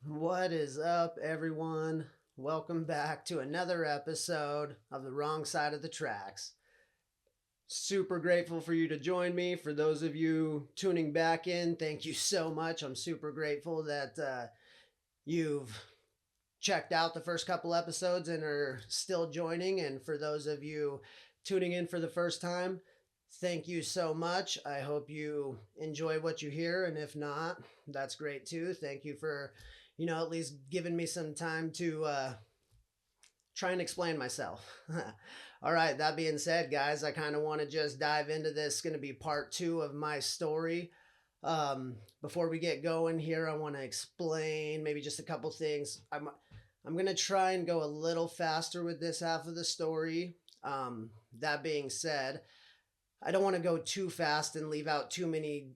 What is up, everyone? Welcome back to another episode of The Wrong Side of the Tracks. Super grateful for you to join me. For those of you tuning back in, thank you so much. I'm super grateful that you've checked out the first couple episodes and are still joining. And for those of you tuning in for the first time, thank you so much. I hope you enjoy what you hear. And if not, that's great too. Thank you for, at least giving me some time to try and explain myself. All right, that being said, guys, I kind of want to just dive into this. It's going to be part two of my story. Before we get going here, I want to explain maybe just a couple things. I'm gonna try and go a little faster with this half of the story. That being said, I don't want to go too fast and leave out too many,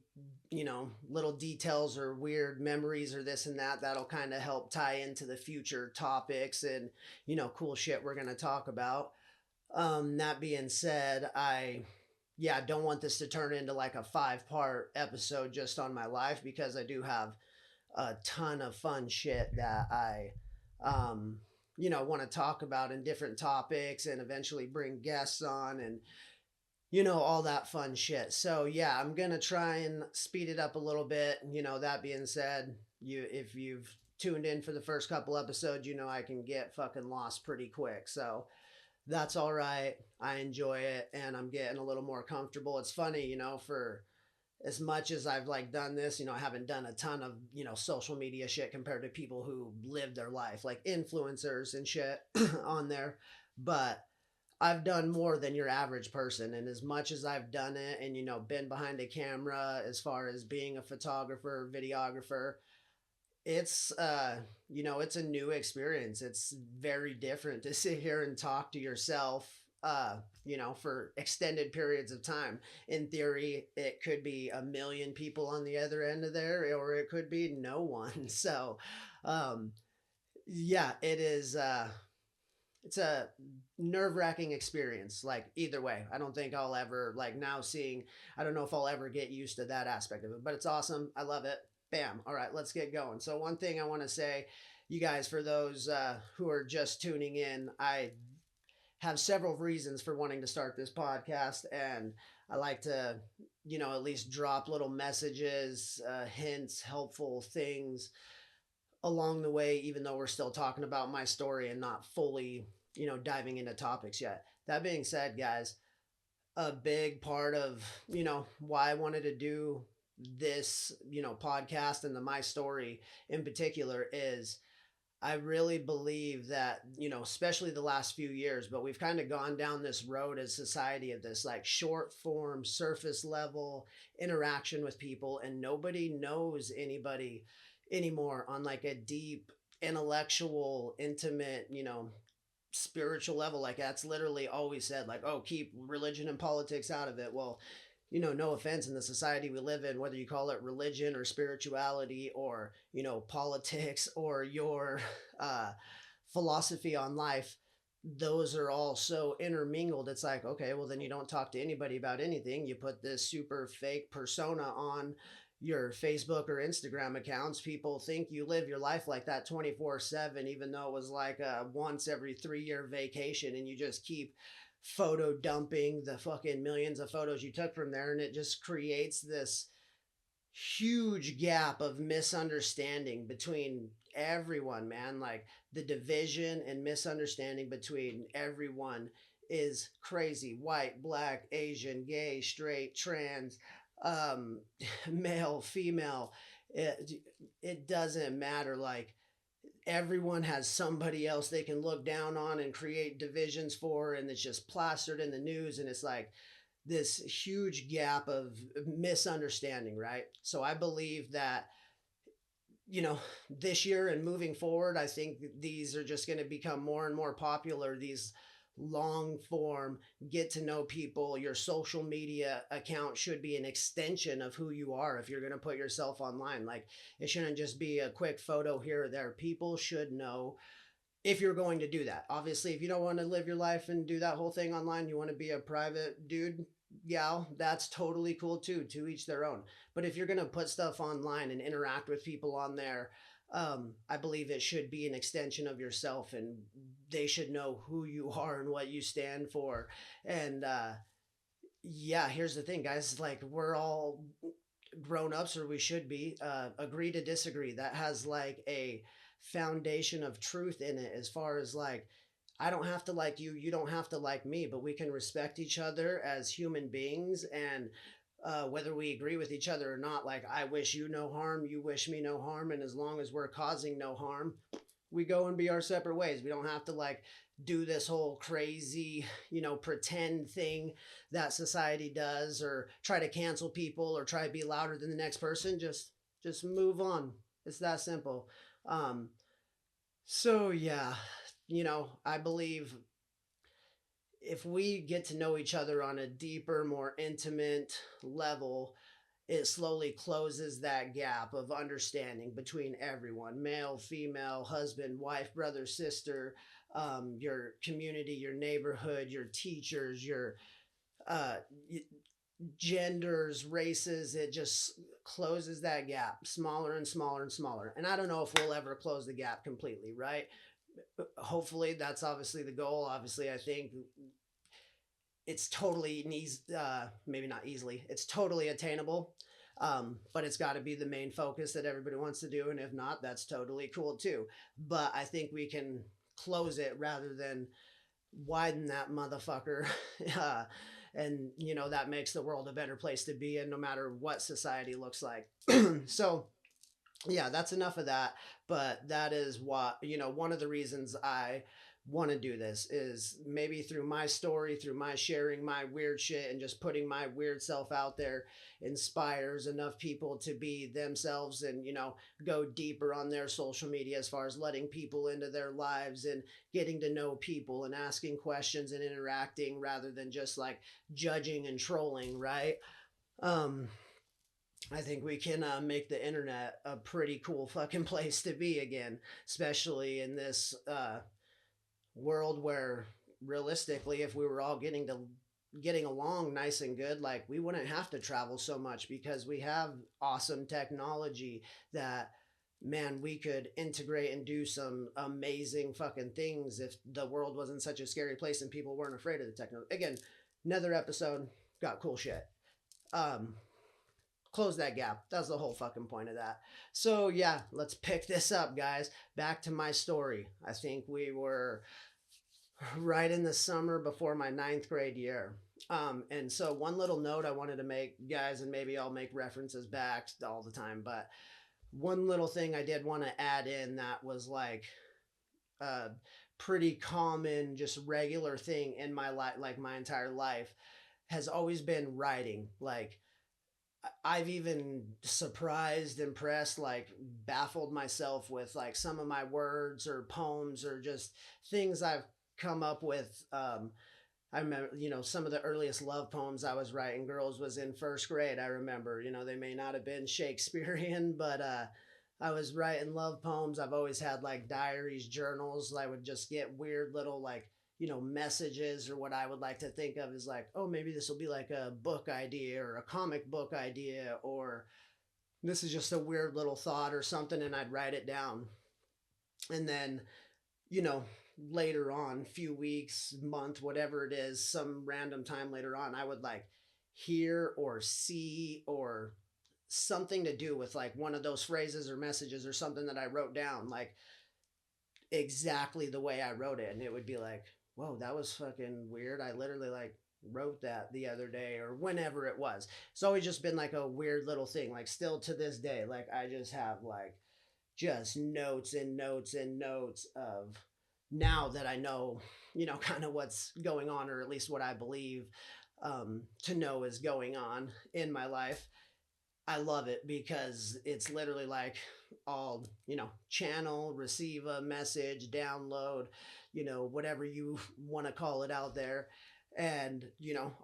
little details or weird memories or this and that. That'll kind of help tie into the future topics and, cool shit we're going to talk about. That being said, I don't want this to turn into like a 5-part episode just on my life because I do have a ton of fun shit that I, want to talk about in different topics and eventually bring guests on and all that fun shit. So yeah, I'm gonna try and speed it up a little bit. That being said, if you've tuned in for the first couple episodes, I can get fucking lost pretty quick. So that's all right. I enjoy it and I'm getting a little more comfortable. It's funny, for as much as I've like done this, I haven't done a ton of, social media shit compared to people who live their life, like influencers and shit on there. But I've done more than your average person. And as much as I've done it and, been behind a camera as far as being a photographer, videographer, it's a new experience. It's very different to sit here and talk to yourself, for extended periods of time. In theory, it could be a million people on the other end of there, or it could be no one. So, um, yeah, it's a nerve-wracking experience, like either way. I don't think I'll ever, like, now seeing, I don't know if I'll ever get used to that aspect of it, but it's awesome. I love it. Bam. All right, let's get going. So one thing I want to say, you guys, for those who are just tuning in, I have several reasons for wanting to start this podcast, and I like to, at least drop little messages, hints, helpful things along the way, even though we're still talking about my story and not fully, diving into topics yet. That being said, guys, a big part of, why I wanted to do this, podcast and the my story in particular is I really believe that, especially the last few years, but we've kind of gone down this road as society of this like short form, surface level interaction with people, and nobody knows anybody anymore on like a deep, intellectual, intimate, spiritual level. Like that's literally always said, like, oh, keep religion and politics out of it. Well, no offense, in the society we live in, whether you call it religion or spirituality or, politics or your uh, philosophy on life, those are all so intermingled. It's like, okay, well, then you don't talk to anybody about anything. You put this super fake persona on your Facebook or Instagram accounts. People think you live your life like that 24/7, even though it was like a once every 3-year vacation, and you just keep photo dumping the fucking millions of photos you took from there, and it just creates this huge gap of misunderstanding between everyone, man. Like the division and misunderstanding between everyone is crazy. White, black, Asian, gay, straight, trans, um male, female, it doesn't matter. Like everyone has somebody else they can look down on and create divisions for, and it's just plastered in the news, and it's like this huge gap of misunderstanding, right? So I believe that, this year and moving forward, I think these are just going to become more and more popular, these long form get to know people. Your social media account should be an extension of who you are if you're going to put yourself online. Like it shouldn't just be a quick photo here or there. People should know if you're going to do that. Obviously, if you don't want to live your life and do that whole thing online, you want to be a private dude, gal, that's totally cool too. To each their own. But if you're gonna put stuff online and interact with people on there, I believe it should be an extension of yourself, and they should know who you are and what you stand for. And yeah, here's the thing, guys. Like, we're all grown ups, or we should be. Agree to disagree. That has like a foundation of truth in it, as far as like, I don't have to like you, you don't have to like me, but we can respect each other as human beings. And whether we agree with each other or not, like, I wish you no harm, you wish me no harm. And as long as we're causing no harm, we go and be our separate ways. We don't have to like do this whole crazy, pretend thing that society does, or try to cancel people, or try to be louder than the next person. Just move on. It's that simple. Um, so yeah, I believe if we get to know each other on a deeper, more intimate level, it slowly closes that gap of understanding between everyone: male, female, husband, wife, brother, sister, your community, your neighborhood, your teachers, your uh, genders, races. It just closes that gap smaller and smaller and smaller. And I don't know if we'll ever close the gap completely, right? Hopefully, that's obviously the goal. Obviously, I think it's totally maybe not easily, it's totally attainable. But it's got to be the main focus that everybody wants to do, and if not, that's totally cool too. But I think we can close it rather than widen that motherfucker. uh, and that makes the world a better place to be in, no matter what society looks like. So yeah, that's enough of that. But that is what, one of the reasons I want to do this is maybe through my story, through my sharing my weird shit and just putting my weird self out there, inspires enough people to be themselves, and, go deeper on their social media, as far as letting people into their lives and getting to know people and asking questions and interacting, rather than just like judging and trolling, right? Um, I think we can make the internet a pretty cool fucking place to be again, especially in this world where, realistically, if we were all getting along nice and good, like, we wouldn't have to travel so much, because we have awesome technology that, man, we could integrate and do some amazing fucking things if the world wasn't such a scary place and people weren't afraid of the technology. Again, another episode, got cool shit. Um, Close that gap. That's the whole fucking point of that. So yeah, let's pick this up, guys. Back to my story. I think we were right in the summer before my ninth grade year. And so one little note I wanted to make, guys, and maybe I'll make references back all the time, but one little thing I did want to add in that was like a pretty common, just regular thing in my life, like my entire life, has always been writing. Like, I've even surprised, impressed, like baffled myself with like some of my words or poems, or just things I've come up with. I remember, some of the earliest love poems I was writing, girls, was in first grade. I remember, they may not have been Shakespearean, but I was writing love poems. I've always had like diaries, journals. I would just get weird little like, messages, or what I would like to think of as like, oh, maybe this will be like a book idea or a comic book idea, or this is just a weird little thought or something, and I'd write it down. And then, you know, later on, few weeks, month, whatever it is, some random time later on, I would like hear or see or something to do with like one of those phrases or messages or something that I wrote down, like exactly the way I wrote it. And it would be like, whoa, that was fucking weird. I literally like wrote that the other day, or whenever it was. It's always just been like a weird little thing. Like, still to this day, like, I just have like just notes and notes and notes of, now that I know, kind of what's going on, or at least what I believe to know is going on in my life. I love it because it's literally like, all, channel, receive a message, download, whatever you want to call it out there. And,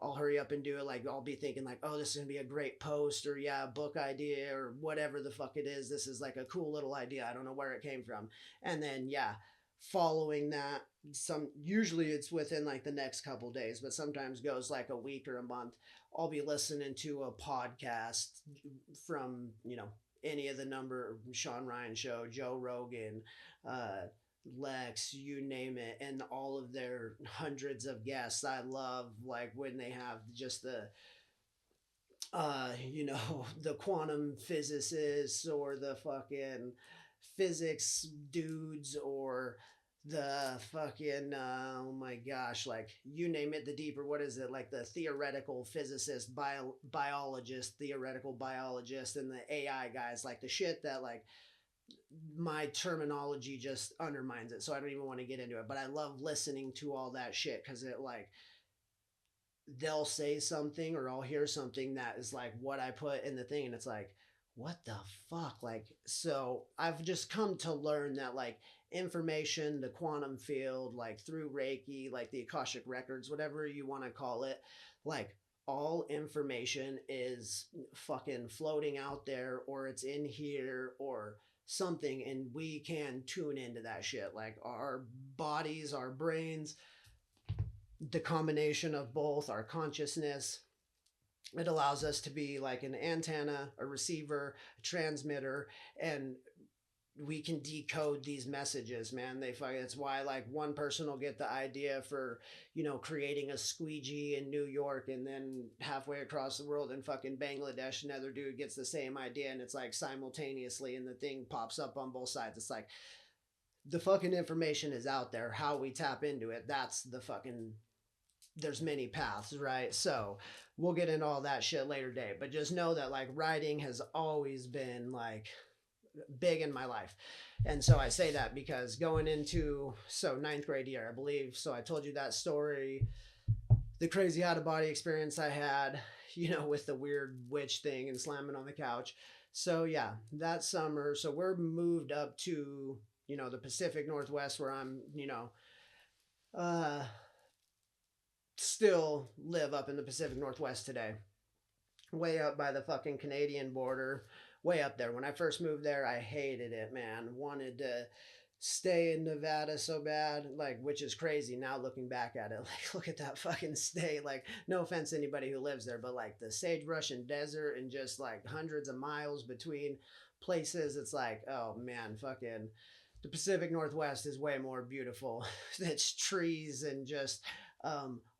I'll hurry up and do it. Like, I'll be thinking like, oh, this is going to be a great post, or yeah, book idea, or whatever the fuck it is. This is like a cool little idea. I don't know where it came from. And then, yeah, following that, some usually it's within like the next couple days, but sometimes goes like a week or a month. I'll be listening to a podcast from, any of the number, Sean Ryan show, Joe Rogan, uh Lex, you name it, and all of their hundreds of guests. I love like when they have just the quantum physicists or the fucking physics dudes or the fucking oh my gosh, like you name it, the deeper, what is it, like the theoretical physicist, biologist, theoretical biologist, and the AI guys, like the shit that like my terminology just undermines it, so I don't even want to get into it, but I love listening to all that shit because it like they'll say something or I'll hear something that is like what I put in the thing, and it's like, what the fuck? Like, so I've just come to learn that like information, the quantum field, like through Reiki, like the Akashic records, whatever you want to call it, like all information is fucking floating out there, or it's in here or something, and we can tune into that shit. Like our bodies, our brains, the combination of both, our consciousness, it allows us to be like an antenna, a receiver, a transmitter, and we can decode these messages, man. It's why like one person will get the idea for, creating a squeegee in New York, and then halfway across the world in fucking Bangladesh another dude gets the same idea, and it's like simultaneously, and the thing pops up on both sides. It's like the fucking information is out there. How we tap into it, that's the fucking, there's many paths, right? So we'll get into all that shit later date. But just know that like writing has always been like big in my life. And so I say that because going into ninth grade year, I believe. So I told you that story, the crazy out of body experience I had, with the weird witch thing and slamming on the couch. So yeah, that summer. So we're moved up to, the Pacific Northwest where I'm, uh still live up in the Pacific Northwest today, way up by the fucking Canadian border, way up there. When I first moved there, I hated it, man. Wanted to stay in Nevada so bad, like, which is crazy now looking back at it. Like, look at that fucking state. Like, no offense to anybody who lives there, but like the sagebrush and desert and just like hundreds of miles between places. It's like, oh man, fucking the Pacific Northwest is way more beautiful. It's trees and just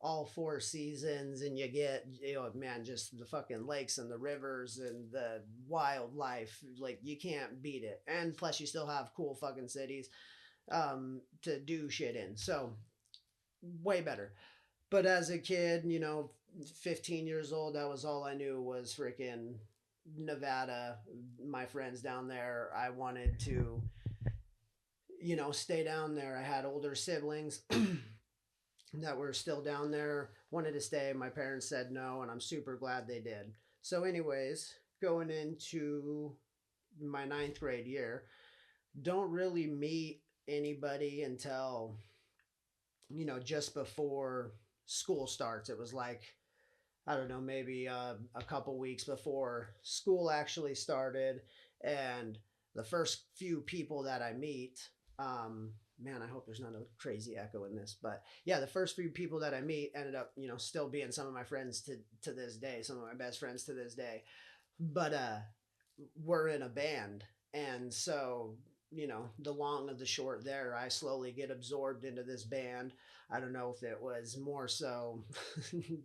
all four seasons, and you get, man, just the fucking lakes and the rivers and the wildlife. Like you can't beat it. And plus, you still have cool fucking cities to do shit in. So way better. But as a kid, 15 years old, that was all I knew was freaking Nevada. My friends down there. I wanted to, stay down there. I had older siblings that were still down there, wanted to stay. My parents said no, and I'm super glad they did. So, anyways, going into my ninth grade year, don't really meet anybody until, just before school starts. It was like, I don't know, maybe a couple weeks before school actually started. And the first few people that I meet, man, I hope there's not a crazy echo in this, but yeah, the first few people that I meet ended up, still being some of my friends to this day, some of my best friends to this day. But we're in a band, and so the long of the short there, I slowly get absorbed into this band. I don't know if it was more so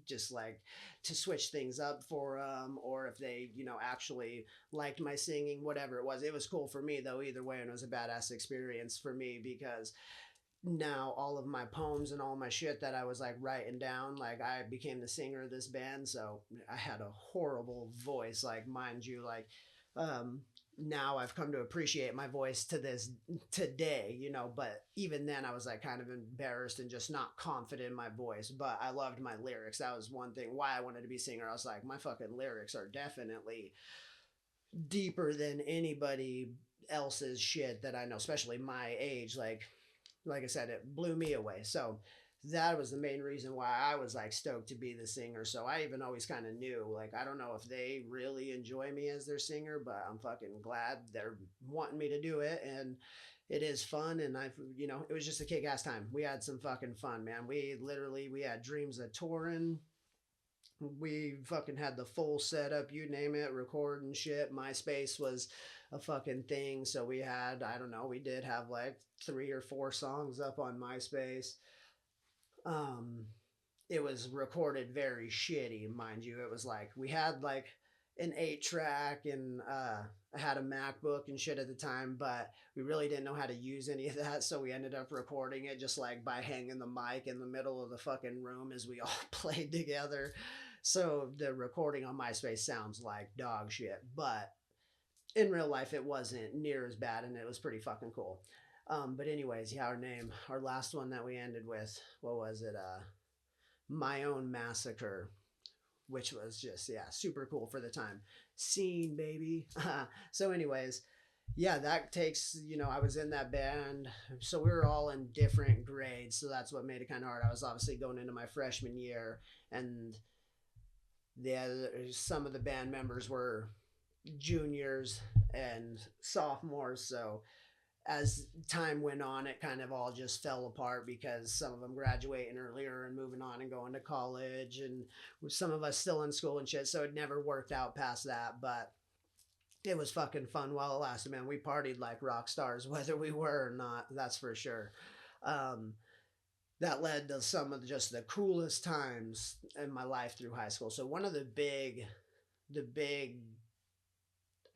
just like to switch things up for them, or if they, actually liked my singing, whatever it was cool for me though, either way. And it was a badass experience for me because now all of my poems and all my shit that I was like writing down, like I became the singer of this band. So I had a horrible voice, like mind you, like um now I've come to appreciate my voice to this today, but even then I was like kind of embarrassed and just not confident in my voice. But I loved my lyrics. That was one thing why I wanted to be a singer. I was like, my fucking lyrics are definitely deeper than anybody else's shit that I know, especially my age. Like I said, it blew me away. So that was the main reason why I was like stoked to be the singer. So I even always kind of knew, like, I don't know if they really enjoy me as their singer, but I'm fucking glad they're wanting me to do it. And it is fun. And it was just a kick ass time. We had some fucking fun, man. We had dreams of touring. We fucking had the full setup, you name it, recording shit. MySpace was a fucking thing. So we had, I don't know, we did have like 3 or 4 songs up on MySpace. Um, it was recorded very shitty, mind you. It was like we had like an 8 track, and I had a MacBook and shit at the time, but we really didn't know how to use any of that. So we ended up recording it just like by hanging the mic in the middle of the fucking room as we all played together. So the recording on MySpace sounds like dog shit, but in real life it wasn't near as bad, and it was pretty fucking cool. But anyways, yeah, our last one that we ended with, what was it? My Own Massacre, which was just, yeah, super cool for the time. Scene, baby. So, anyways, yeah, that takes, I was in that band. So we were all in different grades. So that's what made it kind of hard. I was obviously going into my freshman year, and some of the band members were juniors and sophomores. So as time went on, it kind of all just fell apart because some of them graduating earlier and moving on and going to college, and some of us still in school and shit. So it never worked out past that, but it was fucking fun while it lasted, man. We partied like rock stars, whether we were or not. That's for sure. Um, that led to some of just the coolest times in my life through high school. So one of the big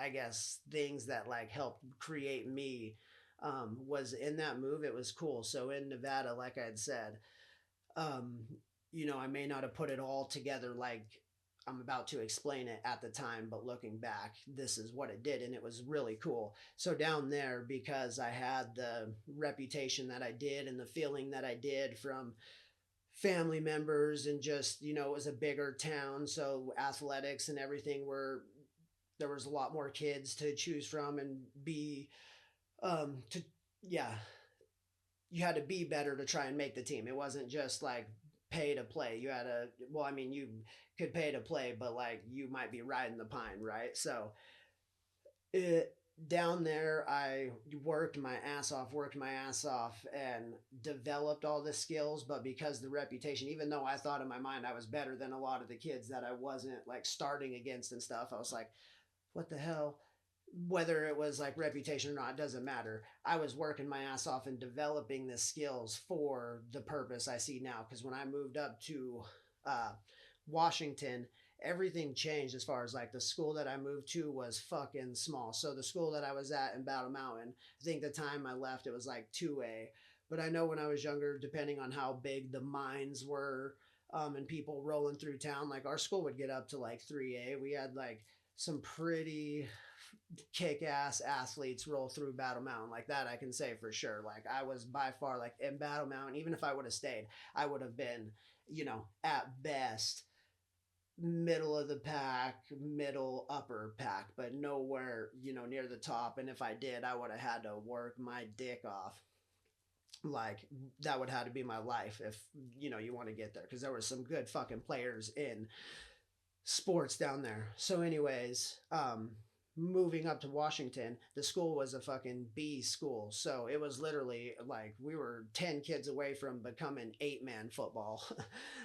I guess things that like helped create me was in that move. It was cool. So in Nevada, like I had said, um, I may not have put it all together like I'm about to explain it at the time, but looking back, this is what it did, and it was really cool. So down there, because I had the reputation that I did and the feeling that I did from family members, and just, it was a bigger town, so athletics and everything were there was a lot more kids to choose from, and be to yeah, you had to be better to try and make the team. It wasn't just like pay to play. You had to, well, I mean, you could pay to play, but like you might be riding the pine, right? So it down there, I worked my ass off, and developed all the skills. But because the reputation, even though I thought in my mind I was better than a lot of the kids that I wasn't like starting against and stuff, I was like, what the hell? Whether it was like reputation or not, doesn't matter. I was working my ass off and developing the skills for the purpose I see now. Because when I moved up to uh, Washington, everything changed as far as like the school that I moved to was fucking small. So the school that I was at in Battle Mountain, I think the time I left, it was like 2A. But I know when I was younger, depending on how big the mines were, and people rolling through town, like our school would get up to like 3A. We had like some pretty kick ass athletes roll through Battle Mountain. Like that I can say for sure. Like I was by far like in Battle Mountain, even if I would have stayed, I would have been, at best middle of the pack, middle upper pack, but nowhere, near the top. And if I did, I would have had to work my dick off. Like that would have to be my life if you want to get there, because there were some good fucking players in sports down there. So, anyways, moving up to Washington, the school was a fucking B school. So it was literally like we were 10 kids away from becoming 8-man football.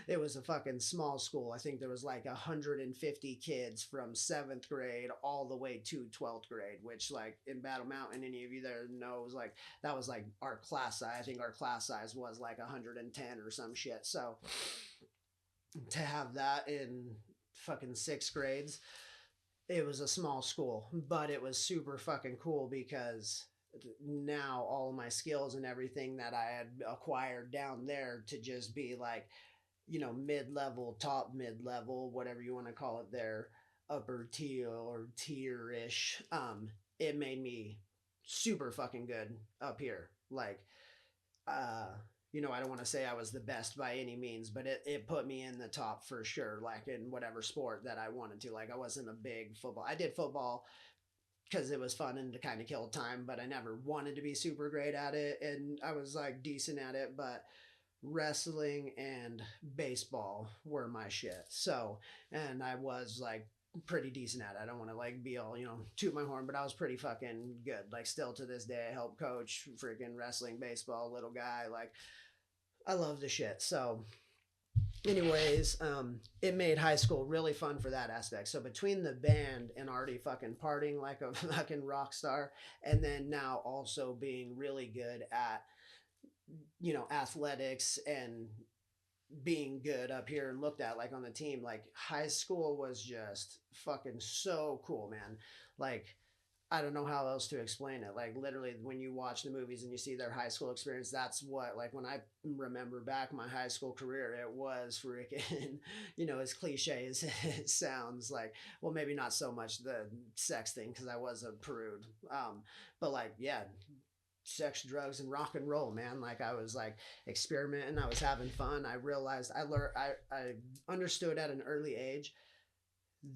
It was a fucking small school. I think there was like 150 kids from 7th grade all the way to 12th grade, which, like, in Battle Mountain, any of you there knows, like, that was like our class size. I think our class size was like 110 or some shit. So to have that in fucking 6th grades, it was a small school, but it was super fucking cool because now all of my skills and everything that I had acquired down there to just be like, mid level, top mid level, whatever you want to call it there, upper tier or tier ish, it made me super fucking good up here. Like, uh, I don't want to say I was the best by any means, but it put me in the top for sure, like in whatever sport that I wanted to. Like, I wasn't a big football. I did football because it was fun and to kind of kill time, but I never wanted to be super great at it. And I was like decent at it, but wrestling and baseball were my shit. So, and I was like pretty decent at it. I don't want to like be all, toot my horn, but I was pretty fucking good. Like still to this day, I help coach freaking wrestling, baseball, little guy. Like I love the shit. So anyways, it made high school really fun for that aspect. So between the band and already fucking partying like a fucking rock star, and then now also being really good at athletics and being good up here and looked at like on the team, like high school was just fucking so cool, man. Like I don't know how else to explain it. Like literally when you watch the movies and you see their high school experience, that's what like when I remember back my high school career, it was freaking, as cliche as it sounds, like, well, maybe not so much the sex thing because I was a prude. But like, yeah, sex, drugs, and rock and roll, man. Like I was like experimenting, I was having fun. I realized I learned I understood at an early age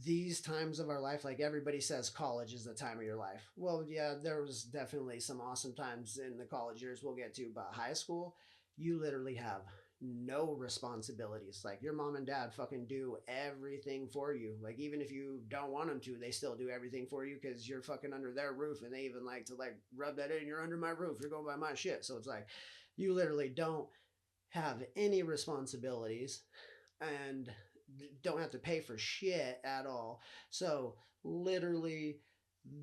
these times of our life, like everybody says college is the time of your life. Well, yeah, there was definitely some awesome times in the college years we'll get to, but high school, you literally have no responsibilities. Like your mom and dad fucking do everything for you. Like even if you don't want them to, they still do everything for you because you're fucking under their roof, and they even like to like rub that in. You're under my roof. You're going by my shit. So it's like you literally don't have any responsibilities and don't have to pay for shit at all. So literally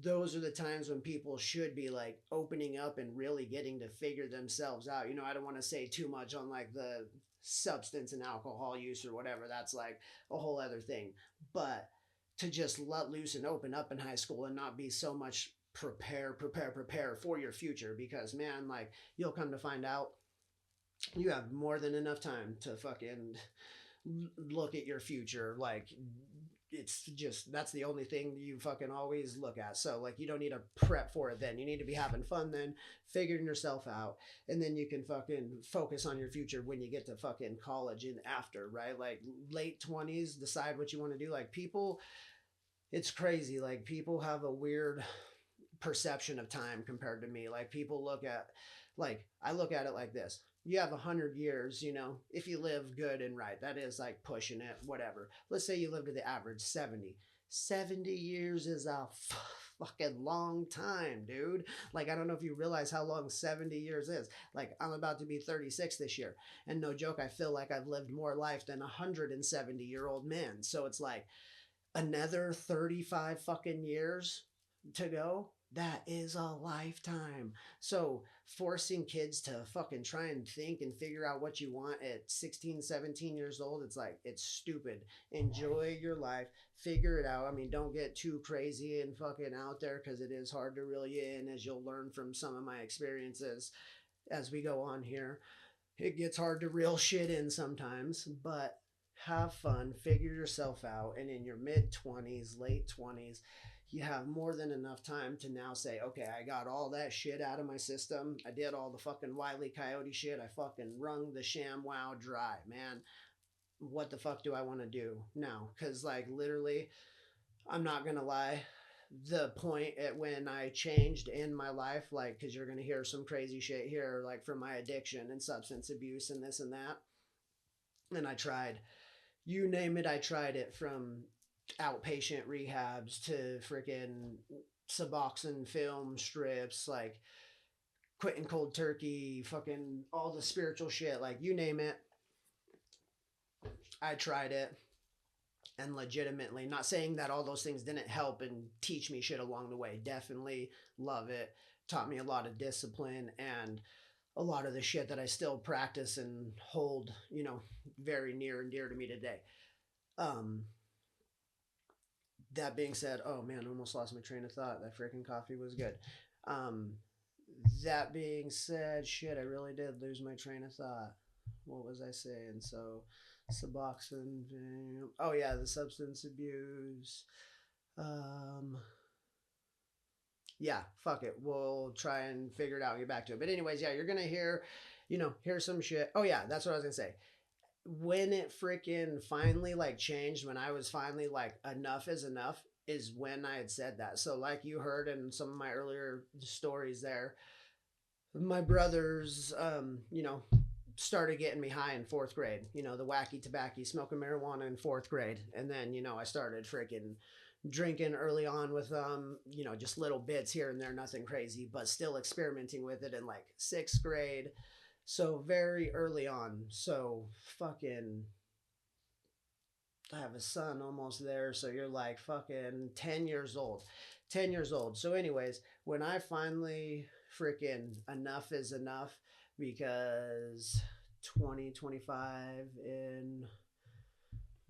those are the times when people should be like opening up and really getting to figure themselves out. I don't want to say too much on like the substance and alcohol use or whatever. That's like a whole other thing. But to just let loose and open up in high school and not be so much prepare for your future, because man, like you'll come to find out you have more than enough time to fucking look at your future. Like it's just that's the only thing you fucking always look at. So like you don't need to prep for it then. You need to be having fun then, figuring yourself out, and then you can fucking focus on your future when you get to fucking college and after, right? Like late 20s, decide what you want to do. Like people, it's crazy. Like people have a weird perception of time compared to me. Like people look at, like I look at it like this: you have 100 years, if you live good and right. That is like pushing it, whatever. Let's say you live to the average 70. 70 years is a fucking long time, dude. Like I don't know if you realize how long 70 years is. Like I'm about to be 36 this year, and no joke, I feel like I've lived more life than a 170-year-old man. So it's like another 35 fucking years to go. That is a lifetime. So forcing kids to fucking try and think and figure out what you want at 16, 17 years old, it's like it's stupid. Enjoy your life, figure it out. I mean, don't get too crazy and fucking out there, because it is hard to reel you in, as you'll learn from some of my experiences as we go on here. It gets hard to reel shit in sometimes, but have fun, figure yourself out, and in your mid 20s, late 20s, you have more than enough time to now say, okay, I got all that shit out of my system. I did all the fucking Wile E. Coyote shit. I fucking wrung the sham wow dry, man. What the fuck do I want to do now? Because, like, literally, I'm not gonna lie, the point at when I changed in my life, like, because you're gonna hear some crazy shit here, like from my addiction and substance abuse and this and that. And I tried, you name it, I tried it, from outpatient rehabs to freaking Suboxone film strips, like quitting cold turkey, fucking all the spiritual shit, like you name it, I tried it. And legitimately, not saying that all those things didn't help and teach me shit along the way. Definitely love it. Taught me a lot of discipline and a lot of the shit that I still practice and hold, very near and dear to me today. Um, that being said, oh man, I almost lost my train of thought. That freaking coffee was good. Um, that being said, shit, I really did lose my train of thought. What was I saying? So, Suboxone. Oh yeah, the substance abuse. Um, yeah, fuck it. We'll try and figure it out and get back to it. But anyways, yeah, you're gonna hear some shit. Oh yeah, that's what I was gonna say. When it freaking finally like changed, when I was finally like enough is enough, is when I had said that. So like you heard in some of my earlier stories there, my brothers, started getting me high in fourth grade. You know, the wacky tobacco, smoking marijuana in fourth grade, and then I started freaking drinking early on with just little bits here and there, nothing crazy, but still experimenting with it in like sixth grade. So very early on. So fucking I have a son almost there, so you're like fucking 10 years old. 10 years old. So, anyways, when I finally freaking enough is enough because 2025 in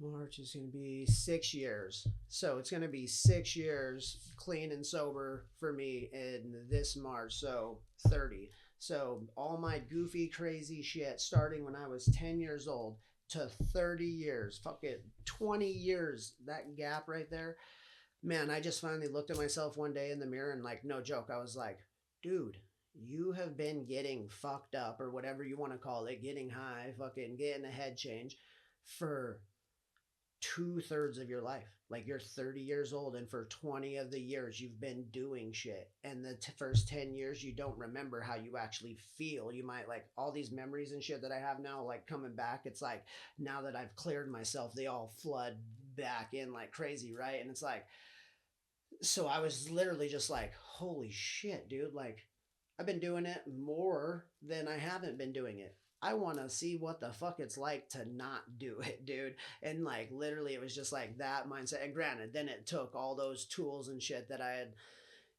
March is going to be 6 years. So, it's going to be 6 years clean and sober for me in this March. So, 30. So, all my goofy, crazy shit starting when I was 10 years old to 30 years, fuck it, 20 years, that gap right there. Man, I just finally looked at myself one day in the mirror and, like, no joke, I was like, dude, you have been getting fucked up or whatever you want to call it, getting high, fucking getting a head change for 2/3 of your life. Like, you're 30 years old, and for 20 of the years, you've been doing shit. And the first 10 years, you don't remember how you actually feel. You might, like, all these memories and shit that I have now, like, coming back. It's like, now that I've cleared myself, they all flood back in like crazy, right? And it's like, so I was literally just like, holy shit, dude. Like, I've been doing it more than I haven't been doing it. I want to see what the fuck it's like to not do it, dude. And like, literally, it was just like that mindset. And granted, then it took all those tools and shit that I had,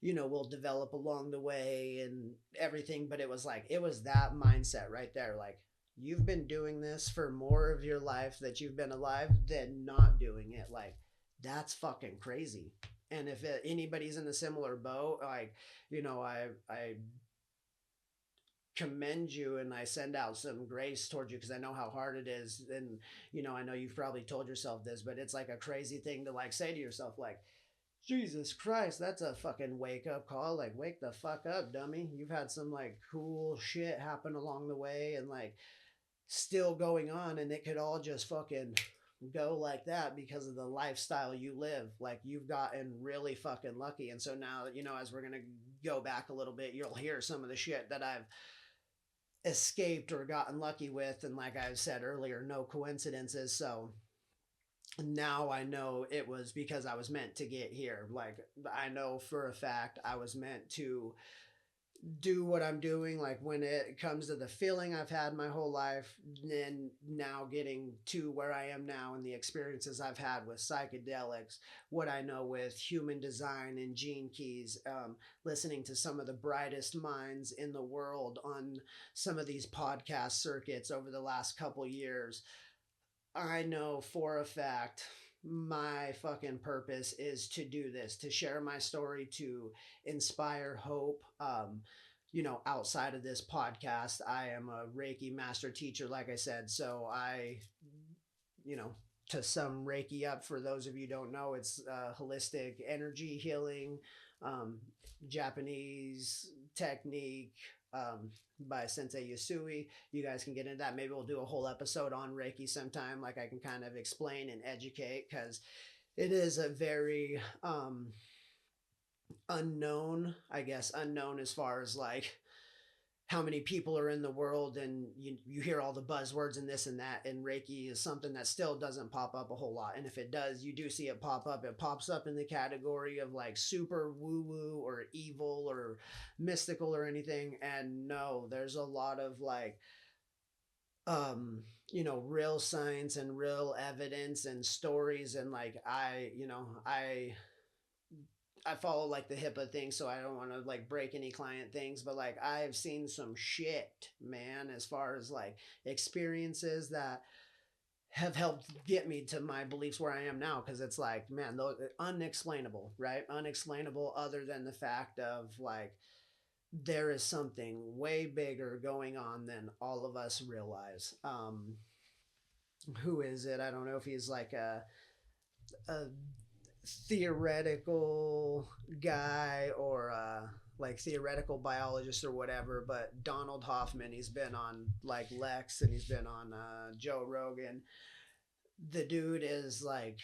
will develop along the way and everything. But it was like, it was that mindset right there. Like, you've been doing this for more of your life that you've been alive than not doing it. Like, that's fucking crazy. And if anybody's in a similar boat, like, I commend you and I send out some grace towards you because I know how hard it is. And, I know you've probably told yourself this, but it's like a crazy thing to like say to yourself, like, Jesus Christ, that's a fucking wake up call. Like, wake the fuck up, dummy. You've had some like cool shit happen along the way and like still going on, and it could all just fucking go like that because of the lifestyle you live. Like, you've gotten really fucking lucky. And so now, as we're gonna go back a little bit, you'll hear some of the shit that I've escaped or gotten lucky with. And like I said earlier, no coincidences. So now I know it was because I was meant to get here. Like, I know for a fact I was meant to do what I'm doing. Like, when it comes to the feeling I've had my whole life, and now getting to where I am now and the experiences I've had with psychedelics, what I know with human design and gene keys, listening to some of the brightest minds in the world on some of these podcast circuits over the last couple years, I know for a fact my fucking purpose is to do this, to share my story, to inspire hope. Outside of this podcast, I am a Reiki master teacher, like I said. So you know, to sum Reiki up, for those of you who don't know, it's holistic energy healing, um, Japanese technique, by Sensei Yasui. You guys can get into that. Maybe we'll do a whole episode on Reiki sometime. Like, I can kind of explain and educate because it is a very unknown, I guess, unknown as far as like how many people are in the world, and you hear all the buzzwords and this and that, and Reiki is something that still doesn't pop up a whole lot. And if it does, you do see it pop up. It pops up in the category of like super woo woo or evil or mystical or anything. And no, there's a lot of like real science and real evidence and stories. And like, I follow like the HIPAA thing, so I don't want to like break any client things, but like, I've seen some shit, man, as far as like experiences that have helped get me to my beliefs where I am now. Cause it's like, man, those unexplainable, right? Unexplainable, other than the fact of like, there is something way bigger going on than all of us realize. Who is it? I don't know if he's like a theoretical guy or like theoretical biologist or whatever, but Donald Hoffman, he's been on like Lex, and he's been on Joe Rogan. The dude is like,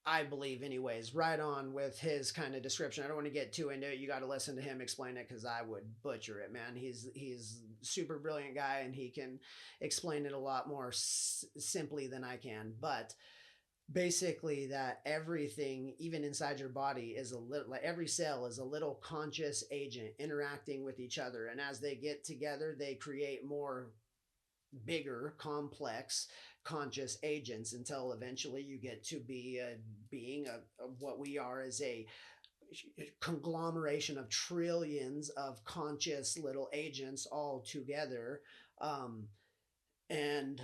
I believe, anyways, right on with his kind of description. I don't want to get too into it. You got to listen to him explain it because I would butcher it, man. He's super brilliant guy, and he can explain it a lot more simply than I can. But basically, that everything, even inside your body, is a little, like every cell is a little conscious agent interacting with each other, and as they get together, they create more bigger, complex, conscious agents until eventually you get to be a being of what we are as a conglomeration of trillions of conscious little agents all together. Um, and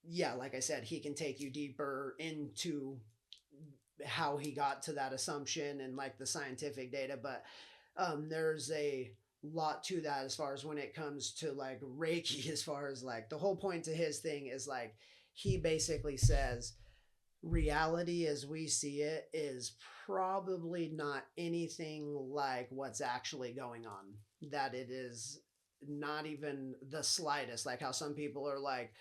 yeah, like I said, he can take you deeper into how he got to that assumption and like the scientific data, but there's a lot to that as far as when it comes to like Reiki, as far as like the whole point to his thing is like he basically says reality as we see it is probably not anything like what's actually going on. That it is not even the slightest, like how some people are like,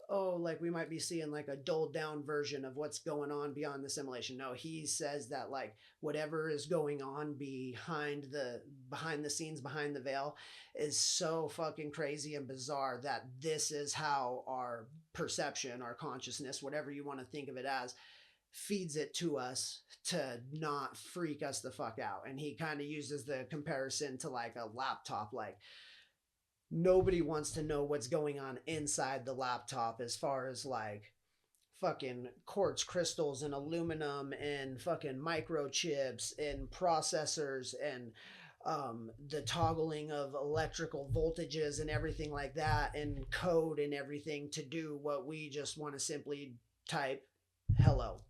oh, like we might be seeing like a dulled down version of what's going on beyond the simulation. No, he says that like whatever is going on behind the scenes, behind the veil, is so fucking crazy and bizarre that this is how our perception, our consciousness, whatever you want to think of it as, feeds it to us to not freak us the fuck out. And he kind of uses the comparison to like a laptop. Like nobody wants to know what's going on inside the laptop as far as like fucking quartz crystals and aluminum and fucking microchips and processors and the toggling of electrical voltages and everything like that, and code and everything to do what we just want to simply type hello.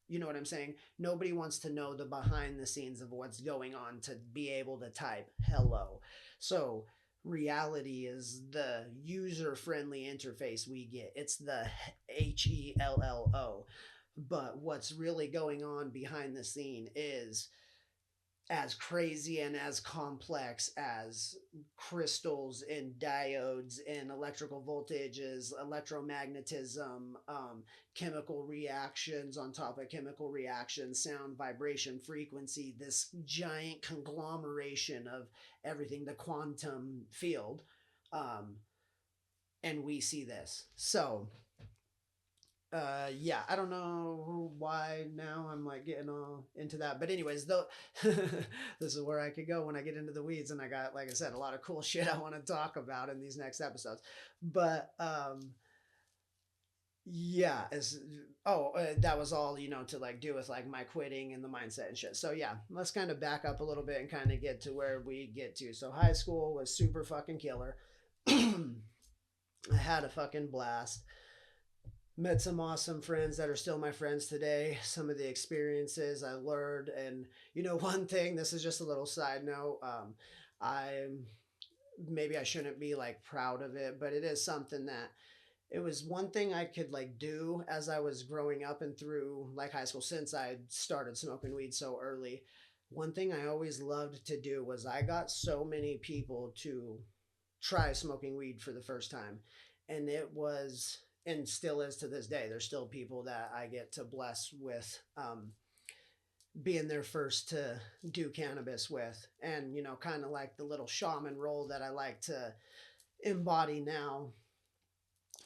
You know what I'm saying? Nobody wants to know the behind the scenes of what's going on to be able to type hello. So reality is the user friendly interface we get. It's the HELLO. But what's really going on behind the scene is as crazy and as complex as crystals and diodes and electrical voltages, electromagnetism, chemical reactions on top of chemical reactions, sound, vibration, frequency, this giant conglomeration of everything, the quantum field. Um, and we see this. So, yeah, I don't know why now I'm like getting all into that, but anyways, though, this is where I could go when I get into the weeds, and I got, like I said, a lot of cool shit I want to talk about in these next episodes. But yeah, as that was all, to like do with like my quitting and the mindset and shit. So yeah, let's kind of back up a little bit and kind of get to where we get to. So high school was super fucking killer. I had a fucking blast. Met some awesome friends that are still my friends today. Some of the experiences I learned, and one thing, this is just a little side note. I maybe I shouldn't be like proud of it, but it is something that it was one thing I could like do as I was growing up and through like high school, since I started smoking weed so early. One thing I always loved to do was I got so many people to try smoking weed for the first time. And it was, and still is to this day, there's still people that I get to bless with being their first to do cannabis with. And, kind of like the little shaman role that I like to embody now.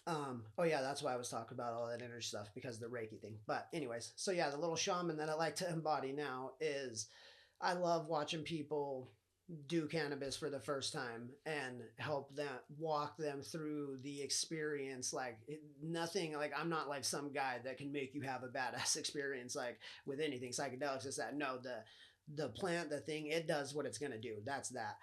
Oh yeah, that's why I was talking about all that energy stuff, because of the Reiki thing. But anyways, so yeah, the little shaman that I like to embody now is I love watching people do cannabis for the first time and help them, walk them through the experience. Like nothing, like I'm not like some guy that can make you have a badass experience like with anything psychedelics. Is that no, the plant, the thing, it does what it's gonna do. That's that.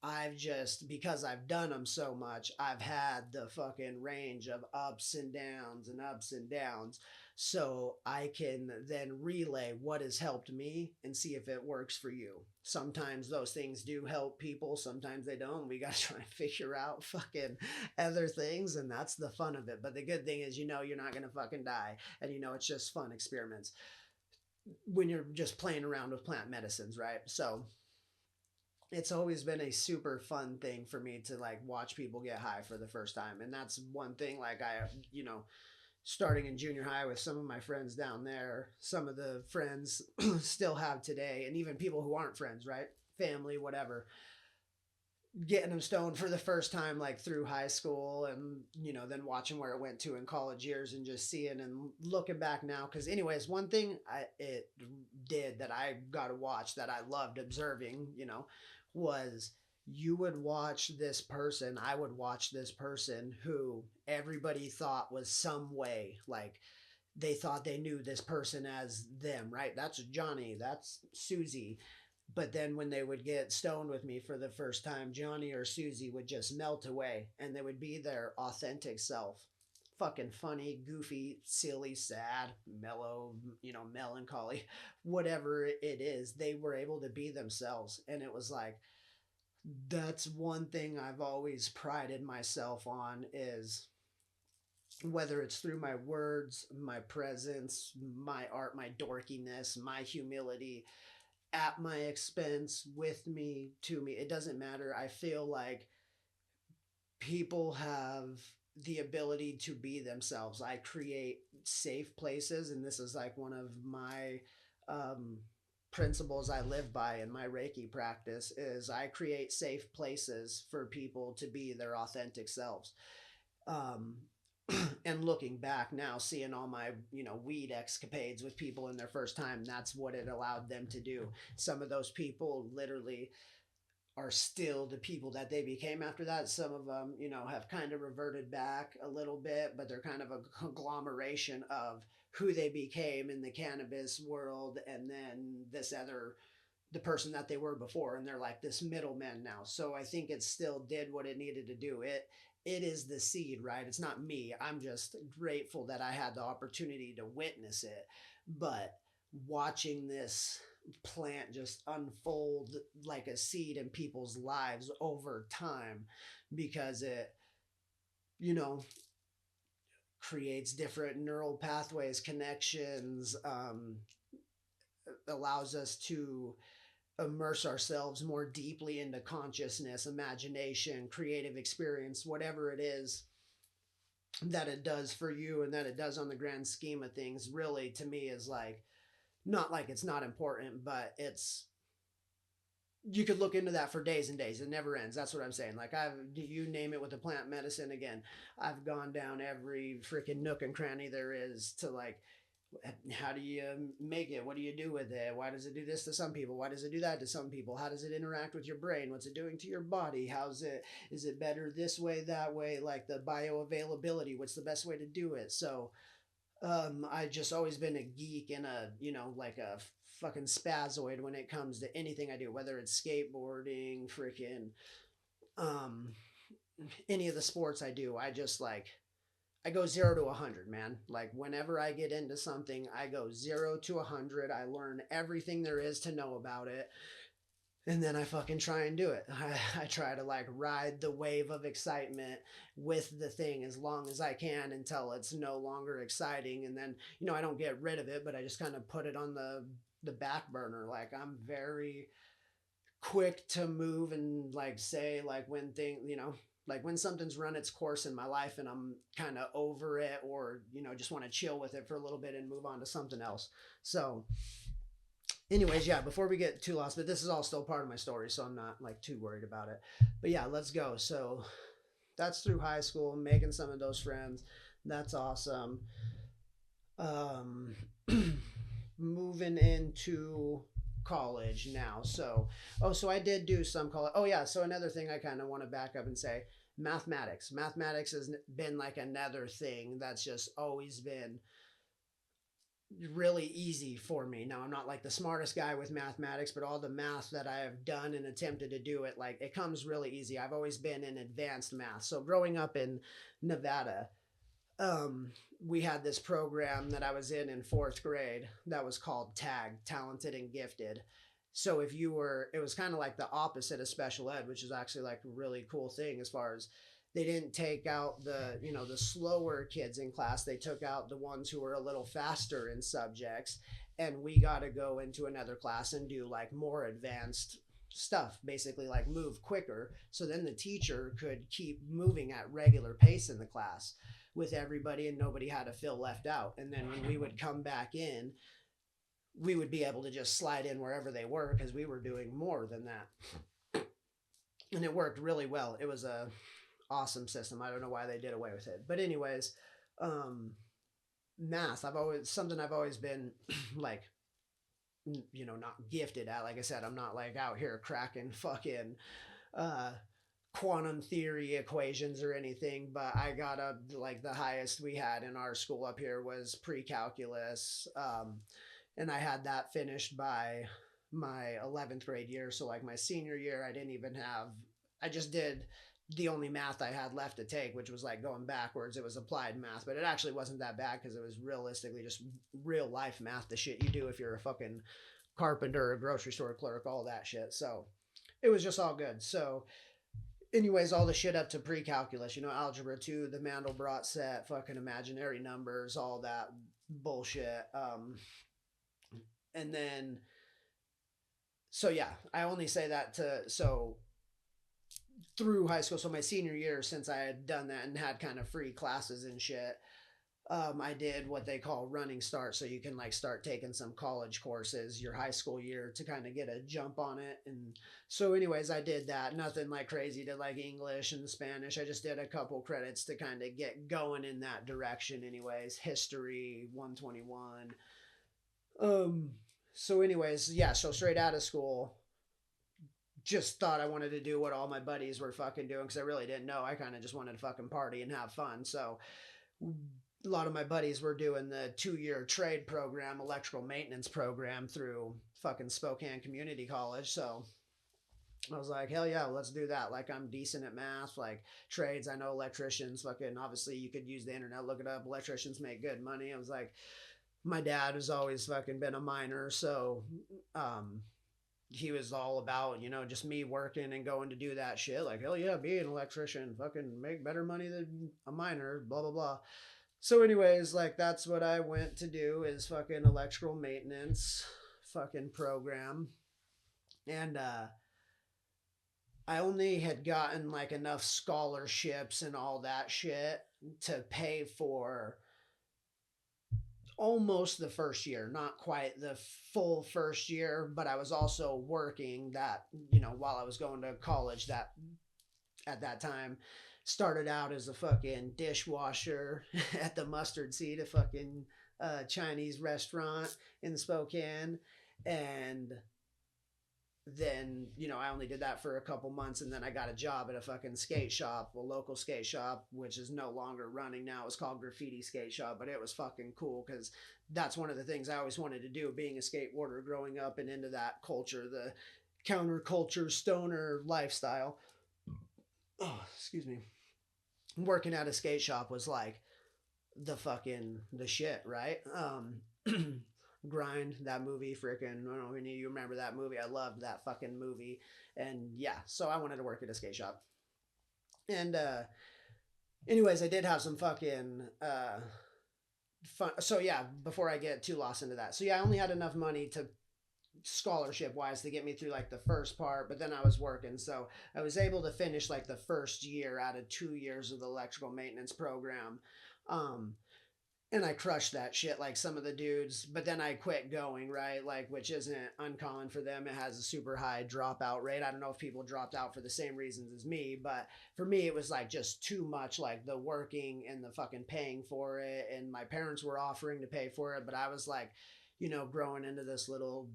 I've just, because I've done them so much, I've had the fucking range of ups and downs and ups and downs. So I can then relay what has helped me and see if it works for you. Sometimes those things do help people, sometimes they don't. We got to try and figure out fucking other things, and that's the fun of it. But the good thing is, you're not going to fucking die, and it's just fun experiments when you're just playing around with plant medicines, right? So it's always been a super fun thing for me to like watch people get high for the first time. And that's one thing, like I starting in junior high with some of my friends down there, some of the friends still have today, and even people who aren't friends, right? Family, whatever, getting them stoned for the first time like through high school, and then watching where it went to in college years and just seeing and looking back now. Because anyways, one thing it did that I got to watch that I loved observing, was you would watch this person, I would watch this person who everybody thought was some way like they thought they knew this person as them, right? That's Johnny, that's Susie. But then when they would get stoned with me for the first time, Johnny or Susie would just melt away and they would be their authentic self. Fucking funny, goofy, silly, sad, mellow, melancholy, whatever it is, they were able to be themselves. And it was like, that's one thing I've always prided myself on, is whether it's through my words, my presence, my art, my dorkiness, my humility, at my expense, with me, to me, it doesn't matter. I feel like people have the ability to be themselves. I create safe places, and this is like one of my um, principles I live by in my Reiki practice, is I create safe places for people to be their authentic selves. Um, and looking back now, seeing all my weed escapades with people in their first time, that's what it allowed them to do. Some of those people literally are still the people that they became after that. Some of them have kind of reverted back a little bit, but they're kind of a conglomeration of who they became in the cannabis world, and then this other, the person that they were before, and they're like this middleman now. So I think it still did what it needed to do. It is the seed, right? It's not me. I'm just grateful that I had the opportunity to witness it. But watching this plant just unfold like a seed in people's lives over time, because it, you know, creates different neural pathways, connections, allows us to immerse ourselves more deeply into consciousness, imagination, creative experience, whatever it is that it does for you and that it does on the grand scheme of things, really to me is like, not like it's not important, but it's, you could look into that for days and days. It never ends. That's what I'm saying. Like, I've, you name it with the plant medicine again, I've gone down every freaking nook and cranny there is to like, how do you make it? What do you do with it? Why does it do this to some people? Why does it do that to some people? How does it interact with your brain? What's it doing to your body? How's it, is it better this way, that way? Like the bioavailability, what's the best way to do it? So I just always been a geek and a, like a fucking spazoid when it comes to anything I do, whether it's skateboarding, freaking, um, any of the sports I do. I just like, I go 0 to 100, man. Like whenever I get into something, I go 0 to 100. I learn everything there is to know about it. And then I fucking try and do it. I try to like ride the wave of excitement with the thing as long as I can until it's no longer exciting. And then, I don't get rid of it, but I just kind of put it on the back burner. Like I'm very quick to move and like say like when thing, like when something's run its course in my life and I'm kind of over it, or just want to chill with it for a little bit and move on to something else. So anyways, yeah, before we get too lost, but this is all still part of my story, so I'm not like too worried about it. But yeah, let's go. So that's through high school, making some of those friends. That's awesome. um Moving into college now. So, so I did do some college. Oh yeah, so another thing I kind of want to back up and say, mathematics has been like another thing that's just always been really easy for me. Now I'm not like the smartest guy with mathematics, but all the math that I have done and attempted to do it, like it comes really easy. I've always been in advanced math. So growing up in Nevada, um, we had this program that I was in fourth grade that was called TAG, Talented and Gifted. So if you were, it was kind of like the opposite of special ed, which is actually like a really cool thing as far as they didn't take out the, the slower kids in class. They took out the ones who were a little faster in subjects. And we got to go into another class and do like more advanced stuff, basically like move quicker. So then the teacher could keep moving at regular pace in the class. with everybody and nobody had to feel left out. And then when we would come back in, we would be able to just slide in wherever they were because we were doing more than that. And it worked really well. It was a awesome system. I don't know why they did away with it. But anyways, um math, I've always been like, not gifted at. Like I said, I'm not like out here cracking fucking uh quantum theory equations or anything, but I got up like the highest we had in our school up here was pre-calculus, and I had that finished by my 11th grade year. So like my senior year, I just did the only math I had left to take, which was like going backwards. It was applied math, but it actually wasn't that bad because it was realistically just real life math, the shit you do if you're a fucking carpenter, a grocery store clerk, all that shit. So it was just all good. So anyways, all the shit up to pre-calculus, algebra 2, the Mandelbrot set, fucking imaginary numbers, all that bullshit. And then, so yeah, I only say that so through high school, so my senior year, since I had done that and had kind of free classes and shit, I did what they call running start. So you can like start taking some college courses your high school year to kind of get a jump on it. And so, anyways, I did that. Nothing like crazy to like English and Spanish. I just did a couple credits to kind of get going in that direction, anyways. History 121. So, anyways, yeah, so straight out of school, just thought I wanted to do what all my buddies were fucking doing because I really didn't know. I kind of just wanted to fucking party and have fun. So a lot of my buddies were doing the 2-year trade program, electrical maintenance program through fucking Spokane Community College. So I was like, hell yeah, let's do that. Like, I'm decent at math, like trades. I know electricians. Fucking, obviously, you could use the internet, look it up. Electricians make good money. I was like, my dad has always fucking been a miner. So, he was all about, just me working and going to do that shit. Like, hell yeah, be an electrician, fucking make better money than a miner, blah, blah, blah. So, anyways, like, that's what I went to do is fucking electrical maintenance fucking program. And, I only had gotten like enough scholarships and all that shit to pay for almost the first year, not quite the full first year, but I was also working that, while I was going to college that at that time. Started out as a fucking dishwasher at the Mustard Seed, a fucking Chinese restaurant in Spokane. And then, I only did that for a couple months and then I got a job at a fucking skate shop, a local skate shop, which is no longer running now. It's called Graffiti Skate Shop, but it was fucking cool because that's one of the things I always wanted to do, being a skateboarder growing up and into that culture, the counterculture stoner lifestyle. Oh, excuse me. Working at a skate shop was like the shit, right? Grind, that movie, freaking, I don't know if any of you remember that movie. I loved that fucking movie. And yeah, so I wanted to work at a skate shop. And anyways, I did have some fucking fun. So yeah, before I get too lost into that. So yeah, I only had enough money to scholarship wise to get me through like the first part, but then I was working, so I was able to finish like the first year out of 2 years of the electrical maintenance program. um and I crushed that shit like some of the dudes, but then I quit going, right? Like, which isn't uncommon for them. It has a super high dropout rate. I don't know if people dropped out for the same reasons as me, but for me, it was like just too much, like the working and the fucking paying for it. And my parents were offering to pay for it, but I was like, growing into this little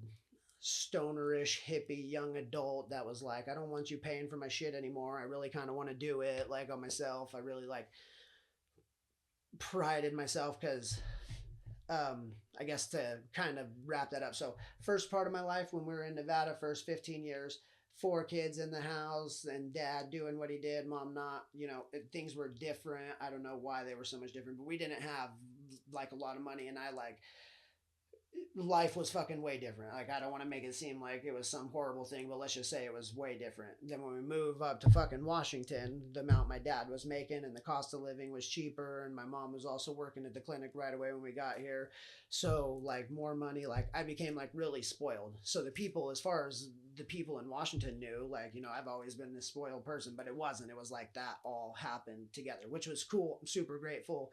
stonerish hippie young adult that was like, I don't want you paying for my shit anymore. I really kind of want to do it like on myself. I really like prided myself because I guess to kind of wrap that up. So first part of my life when we were in Nevada, first 15 years, 4 kids in the house and dad doing what he did, mom not, things were different. I don't know why they were so much different, but we didn't have like a lot of money. And I like, life was fucking way different. Like, I don't want to make it seem like it was some horrible thing, but let's just say it was way different. Then when we move up to fucking Washington, the amount my dad was making and the cost of living was cheaper, and my mom was also working at the clinic right away when we got here. So like more money, like I became like really spoiled. So the people, as far as the people in Washington knew, like, you know, I've always been this spoiled person, but it wasn't. It was like that all happened together, which was cool. I'm super grateful.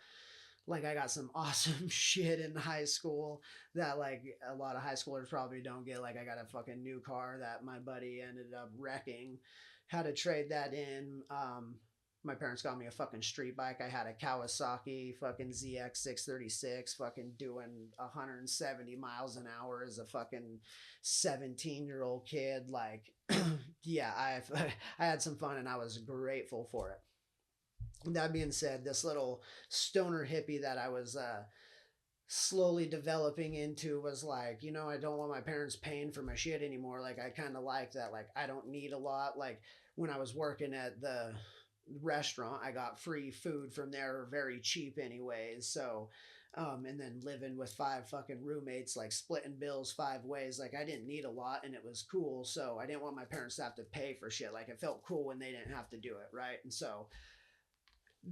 Like I got some awesome shit in high school that like a lot of high schoolers probably don't get. Like I got a fucking new car that my buddy ended up wrecking. Had to trade that in. My parents got me a fucking street bike. I had a Kawasaki fucking ZX 636 fucking doing 170 miles an hour as a fucking 17-year-old kid. Like, yeah, I had some fun and I was grateful for it. That being said, this little stoner hippie that I was slowly developing into was like, you know, I don't want my parents paying for my shit anymore. Like, I kind of like that. Like, I don't need a lot. Like, when I was working at the restaurant, I got free food from there very cheap, anyways. So, and then living with five fucking roommates, like splitting bills 5 ways, like I didn't need a lot and it was cool. So, I didn't want my parents to have to pay for shit. Like, it felt cool when they didn't have to do it, right? And so,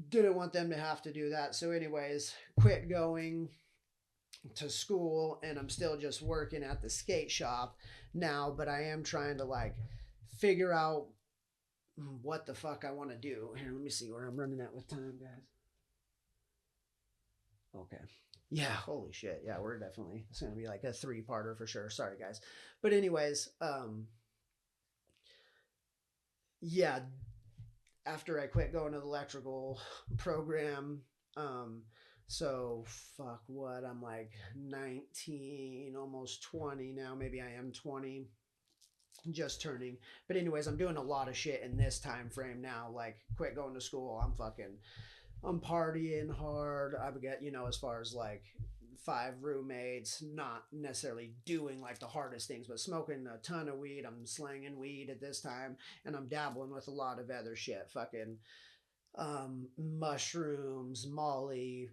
didn't want them to have to do that. So, anyways, quit going to school and I'm still just working at the skate shop now, but I am trying to like figure out what the fuck I want to do. Here, let me see where I'm running at with time, guys. Okay. Yeah, holy shit. Yeah, we're definitely, it's going to be like a three-parter for sure. Sorry, guys. But anyways, yeah, after I quit going to the electrical program, um, so fuck what I'm like 19, almost 20 now. Maybe I am 20, just turning. But anyways, I'm doing a lot of shit in this time frame now. Like quit going to school. I'm partying hard. I've got, you know, as far as like five roommates, not necessarily doing like the hardest things, but smoking a ton of weed. I'm slanging weed at this time, and I'm dabbling with a lot of other shit. Fucking mushrooms, Molly,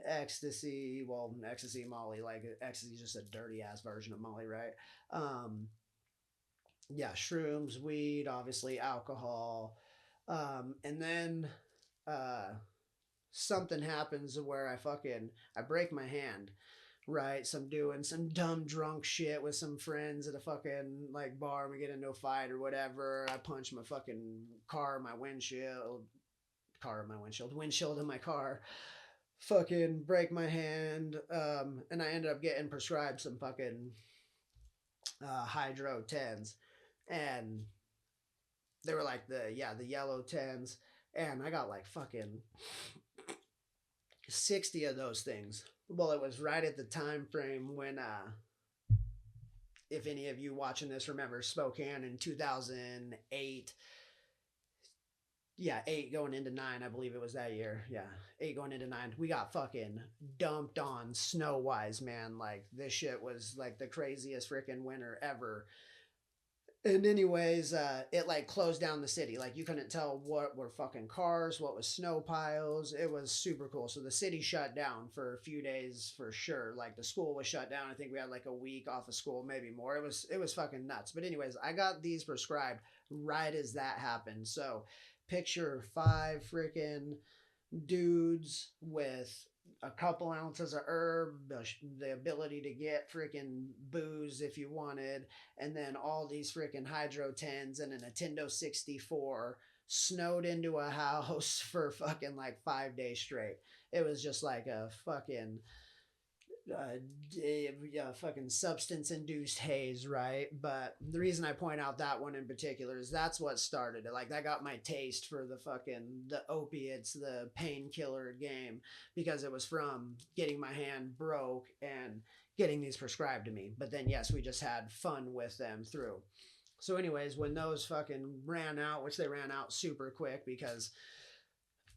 ecstasy. Well, ecstasy, Molly. Like ecstasy is just a dirty ass version of Molly, right? Um, yeah, shrooms, weed, obviously alcohol, and then uh, something happens where I break my hand, right? So I'm doing some dumb drunk shit with some friends at a fucking like bar. We get into a fight or whatever. I punch my fucking windshield in my car. Fucking break my hand, and I ended up getting prescribed some fucking hydro tens, and they were like the yellow tens, and I got like fucking 60 of those things. Well, it was right at the time frame when if any of you watching this remember Spokane in 2008. Yeah, 8 going into 9, I believe it was that year. Yeah, 8 going into 9. We got fucking dumped on snow wise, man. Like this shit was like the craziest freaking winter ever. And anyways, it like closed down the city. Like you couldn't tell what were fucking cars, what was snow piles. It was super cool. So the city shut down for a few days for sure. Like the school was shut down. I think we had like a week off of school, maybe more. It was fucking nuts. But anyways, I got these prescribed right as that happened. So picture five freaking dudes with a couple ounces of herb, the ability to get freaking booze if you wanted, and then all these freaking hydro tens and a Nintendo 64 snowed into a house for fucking like 5 days straight. It was just like a fucking fucking substance induced haze, right? But the reason I point out that one in particular is that's what started it. Like that got my taste for the opiates, the painkiller game, because it was from getting my hand broke and getting these prescribed to me. But then yes, we just had fun with them through. So, anyways, when those fucking ran out, which they ran out super quick because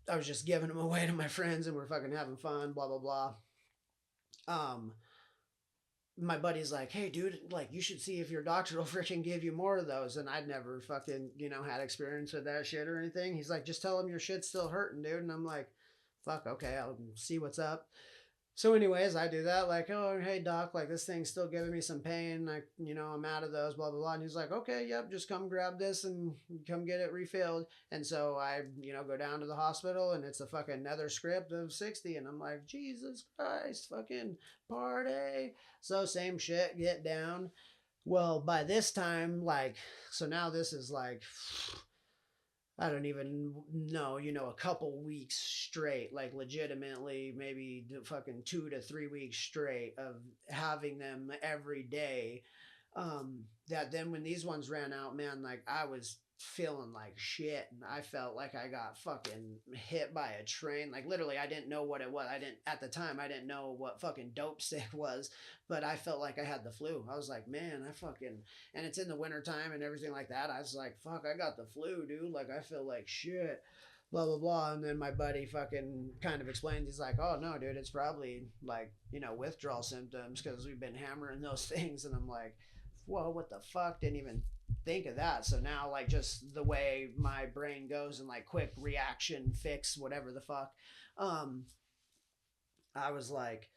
I was just giving them away to my friends and we're fucking having fun, blah blah blah. Um, my buddy's like, hey, dude, like, you should see if your doctor will freaking give you more of those. And I'd never fucking, you know, had experience with that shit or anything. He's like, just tell him your shit's still hurting, dude. And I'm like, fuck, okay, I'll see what's up. So, anyways, I do that, like, oh, hey, doc, like, this thing's still giving me some pain. Like, I'm out of those, blah, blah, blah. And he's like, okay, yep, just come grab this and come get it refilled. And so I, go down to the hospital and it's a fucking another script of 60. And I'm like, Jesus Christ, fucking party. So, same shit, get down. Well, by this time, like, so now this is like, I don't even know, a couple weeks straight, like legitimately, maybe fucking 2 to 3 weeks straight of having them every day. That then when these ones ran out, man, like I was feeling like shit and I felt like I got fucking hit by a train. Like literally, I didn't know what it was. I didn't, at the time, I didn't know what fucking dope sick was, but I felt like I had the flu. I was like, man, I fucking, and it's in the wintertime and everything like that. I was like, fuck, I got the flu, dude. Like, I feel like shit. Blah, blah, blah. And then my buddy fucking kind of explains, he's like, oh, no, dude, it's probably like, withdrawal symptoms because we've been hammering those things. And I'm like, whoa, what the fuck? Didn't even think of that. So now, like, just the way my brain goes and like quick reaction, fix, whatever the fuck. Um, I was like,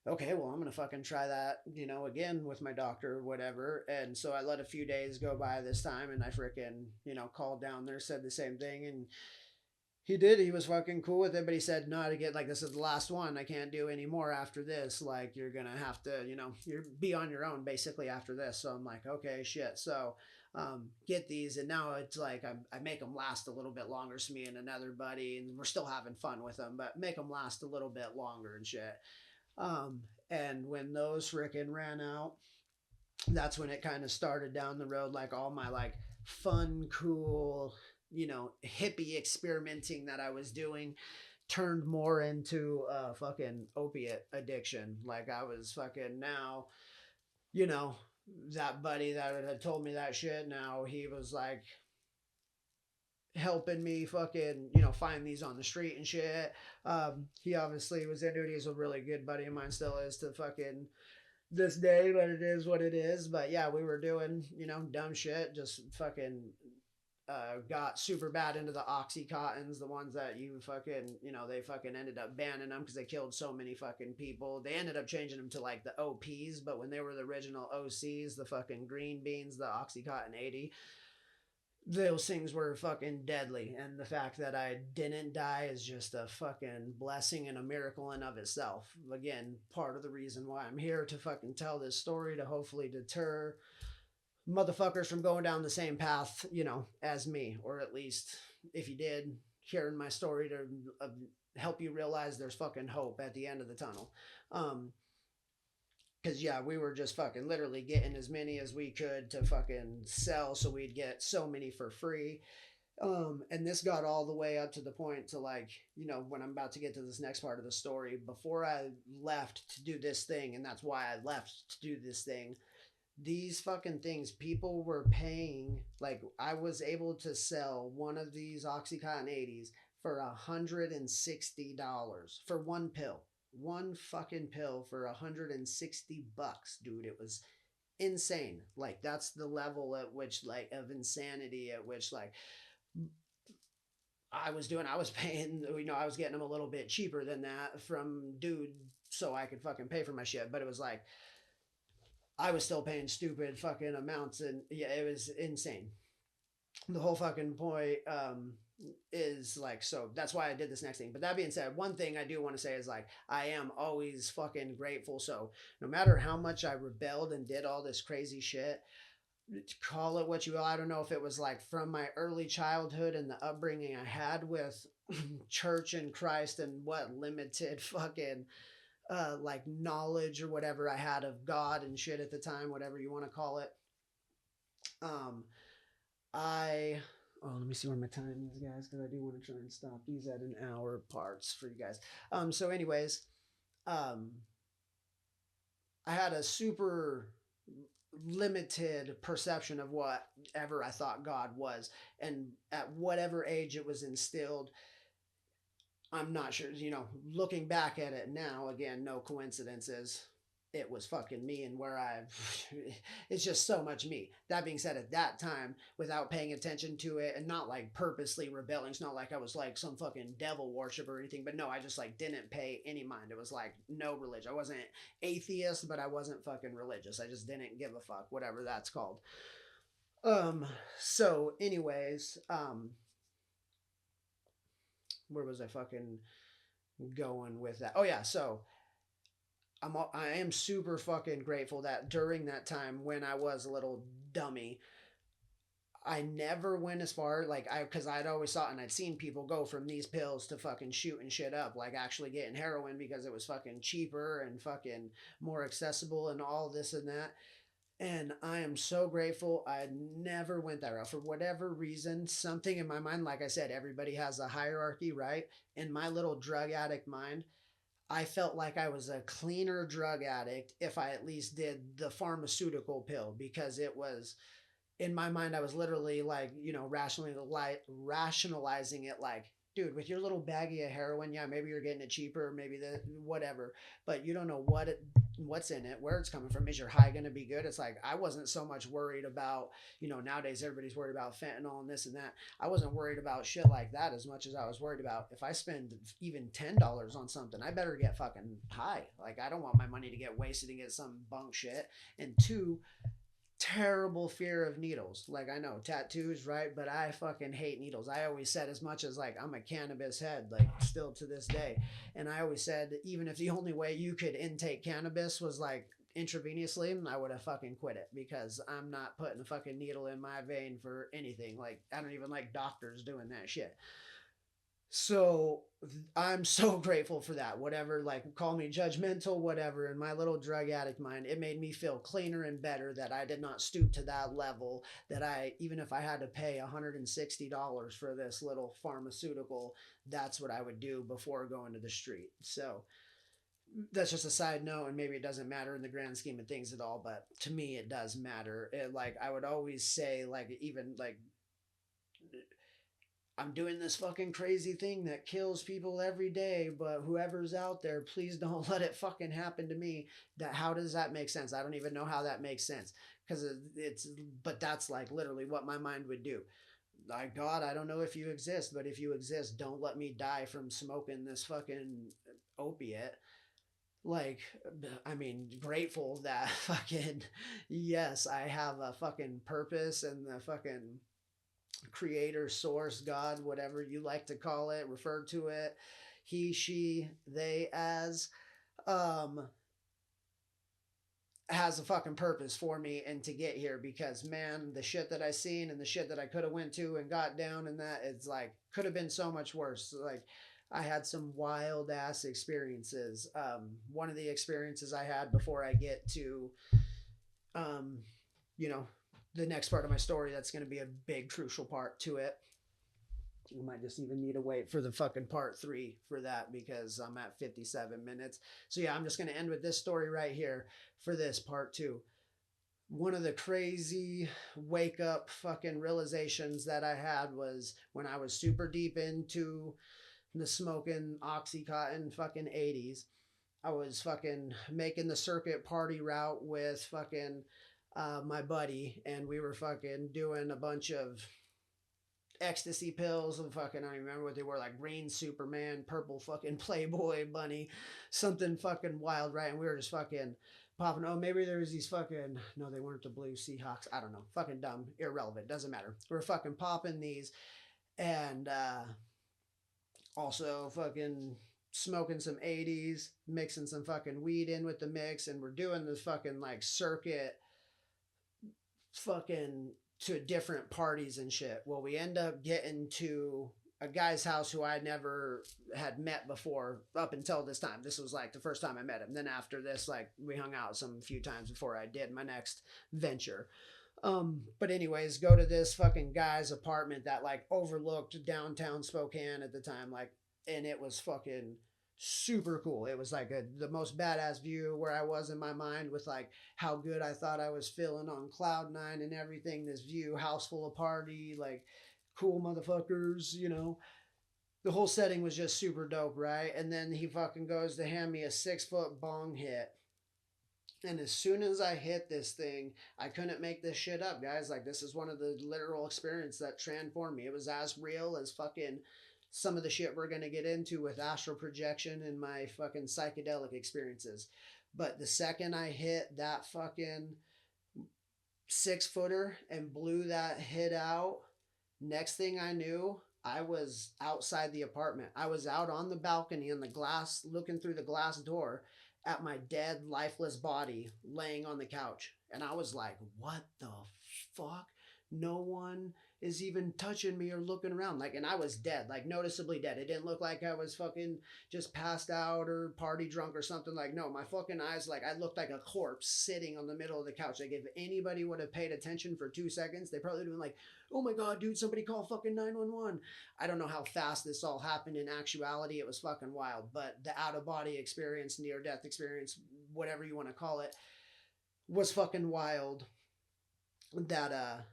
okay, well, I'm gonna fucking try that, again with my doctor or whatever. And so I let a few days go by this time, and I freaking, called down there, said the same thing, and he did. He was fucking cool with it, but he said, no, to get like this is the last one. I can't do any more after this. Like you're gonna have to, you're be on your own basically after this. So I'm like, okay, shit. So get these, and now it's like I make them last a little bit longer. It's me and another buddy, and we're still having fun with them, but make them last a little bit longer and shit. Um, and when those frickin' ran out, that's when it kind of started down the road. Like all my like fun, cool, hippie experimenting that I was doing turned more into fucking opiate addiction. Like I was fucking now, you know, that buddy that had told me that shit. Now he was like helping me fucking find these on the street and shit. He obviously was into it. He's a really good buddy of mine, still is to fucking this day, but it is what it is. But yeah, we were doing dumb shit, just fucking got super bad into the oxycontins, the ones that you fucking they fucking ended up banning them because they killed so many fucking people. They ended up changing them to like the OPs, but when they were the original OCs, the fucking green beans, the oxycontin 80, those things were fucking deadly. And the fact that I didn't die is just a fucking blessing and a miracle in of itself. Again, part of the reason why I'm here to fucking tell this story, to hopefully deter motherfuckers from going down the same path, as me, or at least if you did, hearing my story to help you realize there's fucking hope at the end of the tunnel. Because yeah, we were just fucking literally getting as many as we could to fucking sell, so we'd get so many for free. And this got all the way up to the point to like, when I'm about to get to this next part of the story, before I left to do this thing, and that's why I left to do this thing, these fucking things, people were paying, like I was able to sell one of these Oxycontin 80s for $160 for one pill. One fucking pill for $160, dude. It was insane. Like that's the level at which like of insanity at which like I was paying, I was getting them a little bit cheaper than that from dude so I could fucking pay for my shit. But it was like I was still paying stupid fucking amounts, and yeah, it was insane. The whole fucking point is like, so that's why I did this next thing. But that being said, one thing I do want to say is like I am always fucking grateful. So no matter how much I rebelled and did all this crazy shit, call it what you will. I don't know if it was like from my early childhood and the upbringing I had with church and Christ and what limited fucking like knowledge or whatever I had of God and shit at the time, whatever you want to call it. Um, I let me see where my time is, guys, because I do want to try and stop these at an hour parts for you guys. So anyways, um, I had a super limited perception of whatever I thought God was, and at whatever age it was instilled, I'm not sure. Looking back at it now, again, no coincidences. it was fucking me and where I it's just so much me. That being said, at that time, without paying attention to it and not like purposely rebelling, it's not like I was like some fucking devil worship or anything, but no, I just like didn't pay any mind. It was like no religion. I wasn't atheist, but I wasn't fucking religious. I just didn't give a fuck, whatever that's called. Um so anyways, where was I fucking going with that? Oh yeah, so I am super fucking grateful that during that time when I was a little dummy, I never went as far like I because I'd always thought and I'd seen people go from these pills to fucking shooting shit up, like actually getting heroin because it was fucking cheaper and fucking more accessible and all this and that. And I am so grateful I never went that route. For whatever reason, something in my mind, like I said, everybody has a hierarchy, right? In my little drug addict mind, I felt like I was a cleaner drug addict if I at least did the pharmaceutical pill because it was in my mind, I was literally like, rationalizing it like, dude, with your little baggie of heroin, yeah, maybe you're getting it cheaper, maybe the whatever, but you don't know what's in it, where it's coming from. Is your high going to be good? It's like I wasn't so much worried about, nowadays everybody's worried about fentanyl and this and that. I wasn't worried about shit like that as much as I was worried about if I spend even $10 on something, I better get fucking high. Like I don't want my money to get wasted and get some bunk shit. And two, terrible fear of needles. Like I know tattoos, right? But I fucking hate needles. I always said as much as like I'm a cannabis head, like still to this day. And I always said even if the only way you could intake cannabis was like intravenously, I would have fucking quit it because I'm not putting a fucking needle in my vein for anything. Like I don't even like doctors doing that shit. So I'm so grateful for that. Whatever, like call me judgmental, whatever. In my little drug addict mind, it made me feel cleaner and better that I did not stoop to that level. That I, even if I had to pay $160 for this little pharmaceutical, that's what I would do before going to the street. So that's just a side note, and maybe it doesn't matter in the grand scheme of things at all. But to me, it does matter. Like I would always say, like even like I'm doing this fucking crazy thing that kills people every day, but whoever's out there, please don't let it fucking happen to me. That how does that make sense? I don't even know how that makes sense because but that's like literally what my mind would do. Like God, I don't know if you exist, but if you exist, don't let me die from smoking this fucking opiate. Like, I mean, grateful that fucking yes, I have a fucking purpose and the fucking creator, source, God, whatever you like to call it, refer to it, he, she, they, as, um, has a fucking purpose for me and to get here because man, the shit that I seen and the shit that I could have went to and got down and that it's like could have been so much worse. Like I had some wild ass experiences. One of the experiences I had before I get to um, you know, the next part of my story that's going to be a big crucial part to it. We might just even need to wait for the fucking part three for that because I'm at 57 minutes. So yeah, I'm just going to end with this story right here for this part two. One of the crazy wake up fucking realizations that I had was when I was super deep into the smoking Oxycontin fucking 80s. I was fucking making the circuit party route with fucking my buddy, and we were fucking doing a bunch of ecstasy pills and fucking I don't remember what they were, like green Superman, purple fucking Playboy bunny, something fucking wild, right? And we were just fucking popping. Oh, maybe there was these fucking no, they weren't the blue Seahawks. I don't know. Fucking dumb, irrelevant, doesn't matter. We're fucking popping these and also fucking smoking some 80s, mixing some fucking weed in with the mix, and we're doing this fucking like circuit fucking to different parties and shit. Well, we end up getting to a guy's house who I never had met before up until this time. This was like the first time I met him. Then after this, like we hung out some few times before I did my next venture. But anyways, go to this fucking guy's apartment that like overlooked downtown Spokane at the time, like, and it was fucking super cool. It was like the most badass view where I was in my mind with like how good I thought I was feeling on cloud nine and everything. This view, house full of party, like cool motherfuckers, The whole setting was just super dope, right? And then he fucking goes to hand me a 6 foot bong hit And as soon as I hit this thing, I couldn't make this shit up, guys. Like, this is one of the literal experience that transformed me. It was as real as fucking some of the shit we're gonna get into with astral projection and my fucking psychedelic experiences. But the second I hit that fucking 6 footer and blew that hit out, next thing I knew, I was outside the apartment. I was out on the balcony in the glass, looking through the glass door at my dead, lifeless body laying on the couch. And I was like, what the fuck? No one is even touching me or looking around. Like, and I was dead, like noticeably dead. It didn't look like I was fucking just passed out or party drunk or something. Like, no, my fucking eyes, like, I looked like a corpse sitting on the middle of the couch. Like, if anybody would have paid attention for 2 seconds, they probably would have been like, oh my god, dude, somebody call fucking 911. I don't know how fast this all happened in actuality. It was fucking wild. But the out of body experience, near death experience, whatever you want to call it, was fucking wild. That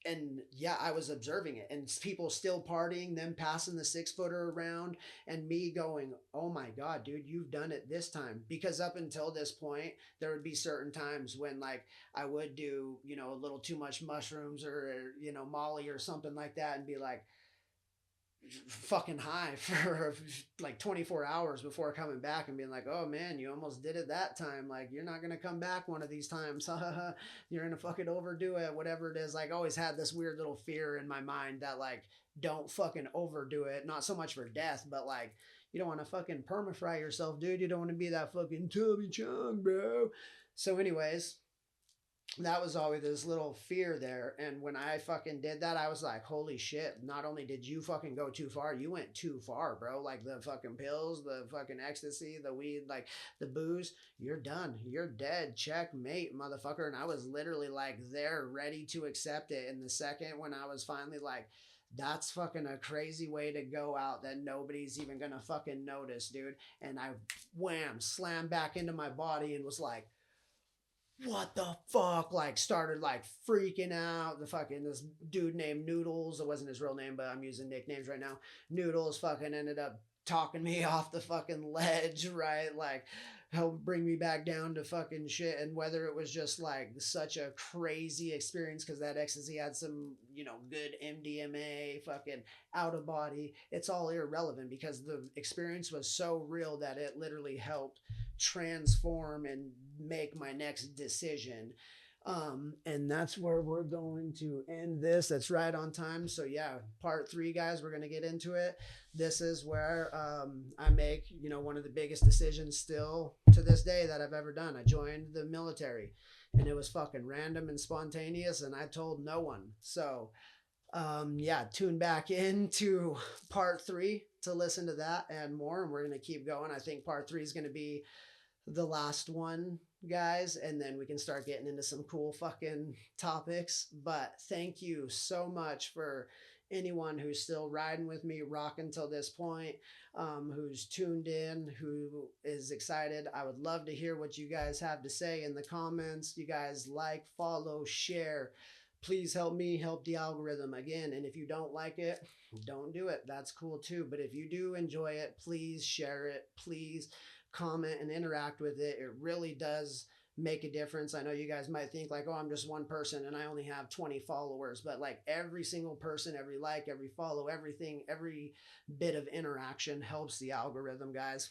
and yeah, I was observing it, and people still partying, them passing the 6 footer around, and me going, "Oh my god, dude, you've done it this time." Because up until this point, there would be certain times when, like, I would do, a little too much mushrooms or Molly or something like that, and be like, fucking high for like 24 hours before coming back and being like, oh man, you almost did it that time. Like, you're not going to come back one of these times. You're going to fucking overdo it, whatever it is. Like, always had this weird little fear in my mind that, like, don't fucking overdo it. Not so much for death, but like, you don't want to fucking permafry yourself, dude. You don't want to be that fucking Toby Chung, bro. So, anyways, that was always this little fear there. And when I fucking did that, I was like, holy shit, not only did you fucking go too far, you went too far, bro. Like, the fucking pills, the fucking ecstasy, the weed, like the booze, you're done. You're dead. Checkmate, motherfucker. And I was literally like there, ready to accept it. And the second when I was finally like, that's fucking a crazy way to go out that nobody's even gonna fucking notice, dude. And I wham, slammed back into my body and was like, what the fuck? Like, started like freaking out. The fucking this dude named Noodles, it wasn't his real name, but I'm using nicknames right now. Noodles fucking ended up talking me off the fucking ledge, right? Like, help bring me back down to fucking shit. And whether it was just like such a crazy experience because that ecstasy had some, good MDMA, fucking out of body, it's all irrelevant because the experience was so real that it literally helped transform and make my next decision. And that's where we're going to end this. That's right on time. So yeah, part 3, guys, we're going to get into it. This is where I make, one of the biggest decisions still to this day that I've ever done. I joined the military, and it was fucking random and spontaneous, and I told no one. So yeah, tune back into part 3 to listen to that and more. And we're going to keep going. I think part 3 is going to be the last one, guys, and then we can start getting into some cool fucking topics. But thank you so much for anyone who's still riding with me, rocking till this point, who's tuned in, who is excited. I would love to hear what you guys have to say in the comments. You guys like, follow, share. Please help me help the algorithm again. And if you don't like it, don't do it. That's cool too. But if you do enjoy it, please share it. Please comment and interact with it. It really does make a difference. I know you guys might think like, oh, I'm just one person and I only have 20 followers, but like every single person, every like, every follow, everything, every bit of interaction helps the algorithm, guys.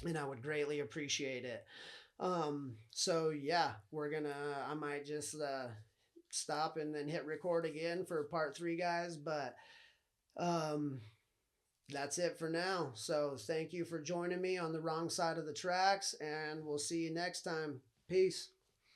And I would greatly appreciate it. So yeah, I might just stop and then hit record again for part 3, guys. But um, that's it for now. So thank you for joining me on the wrong side of the tracks, and we'll see you next time. Peace.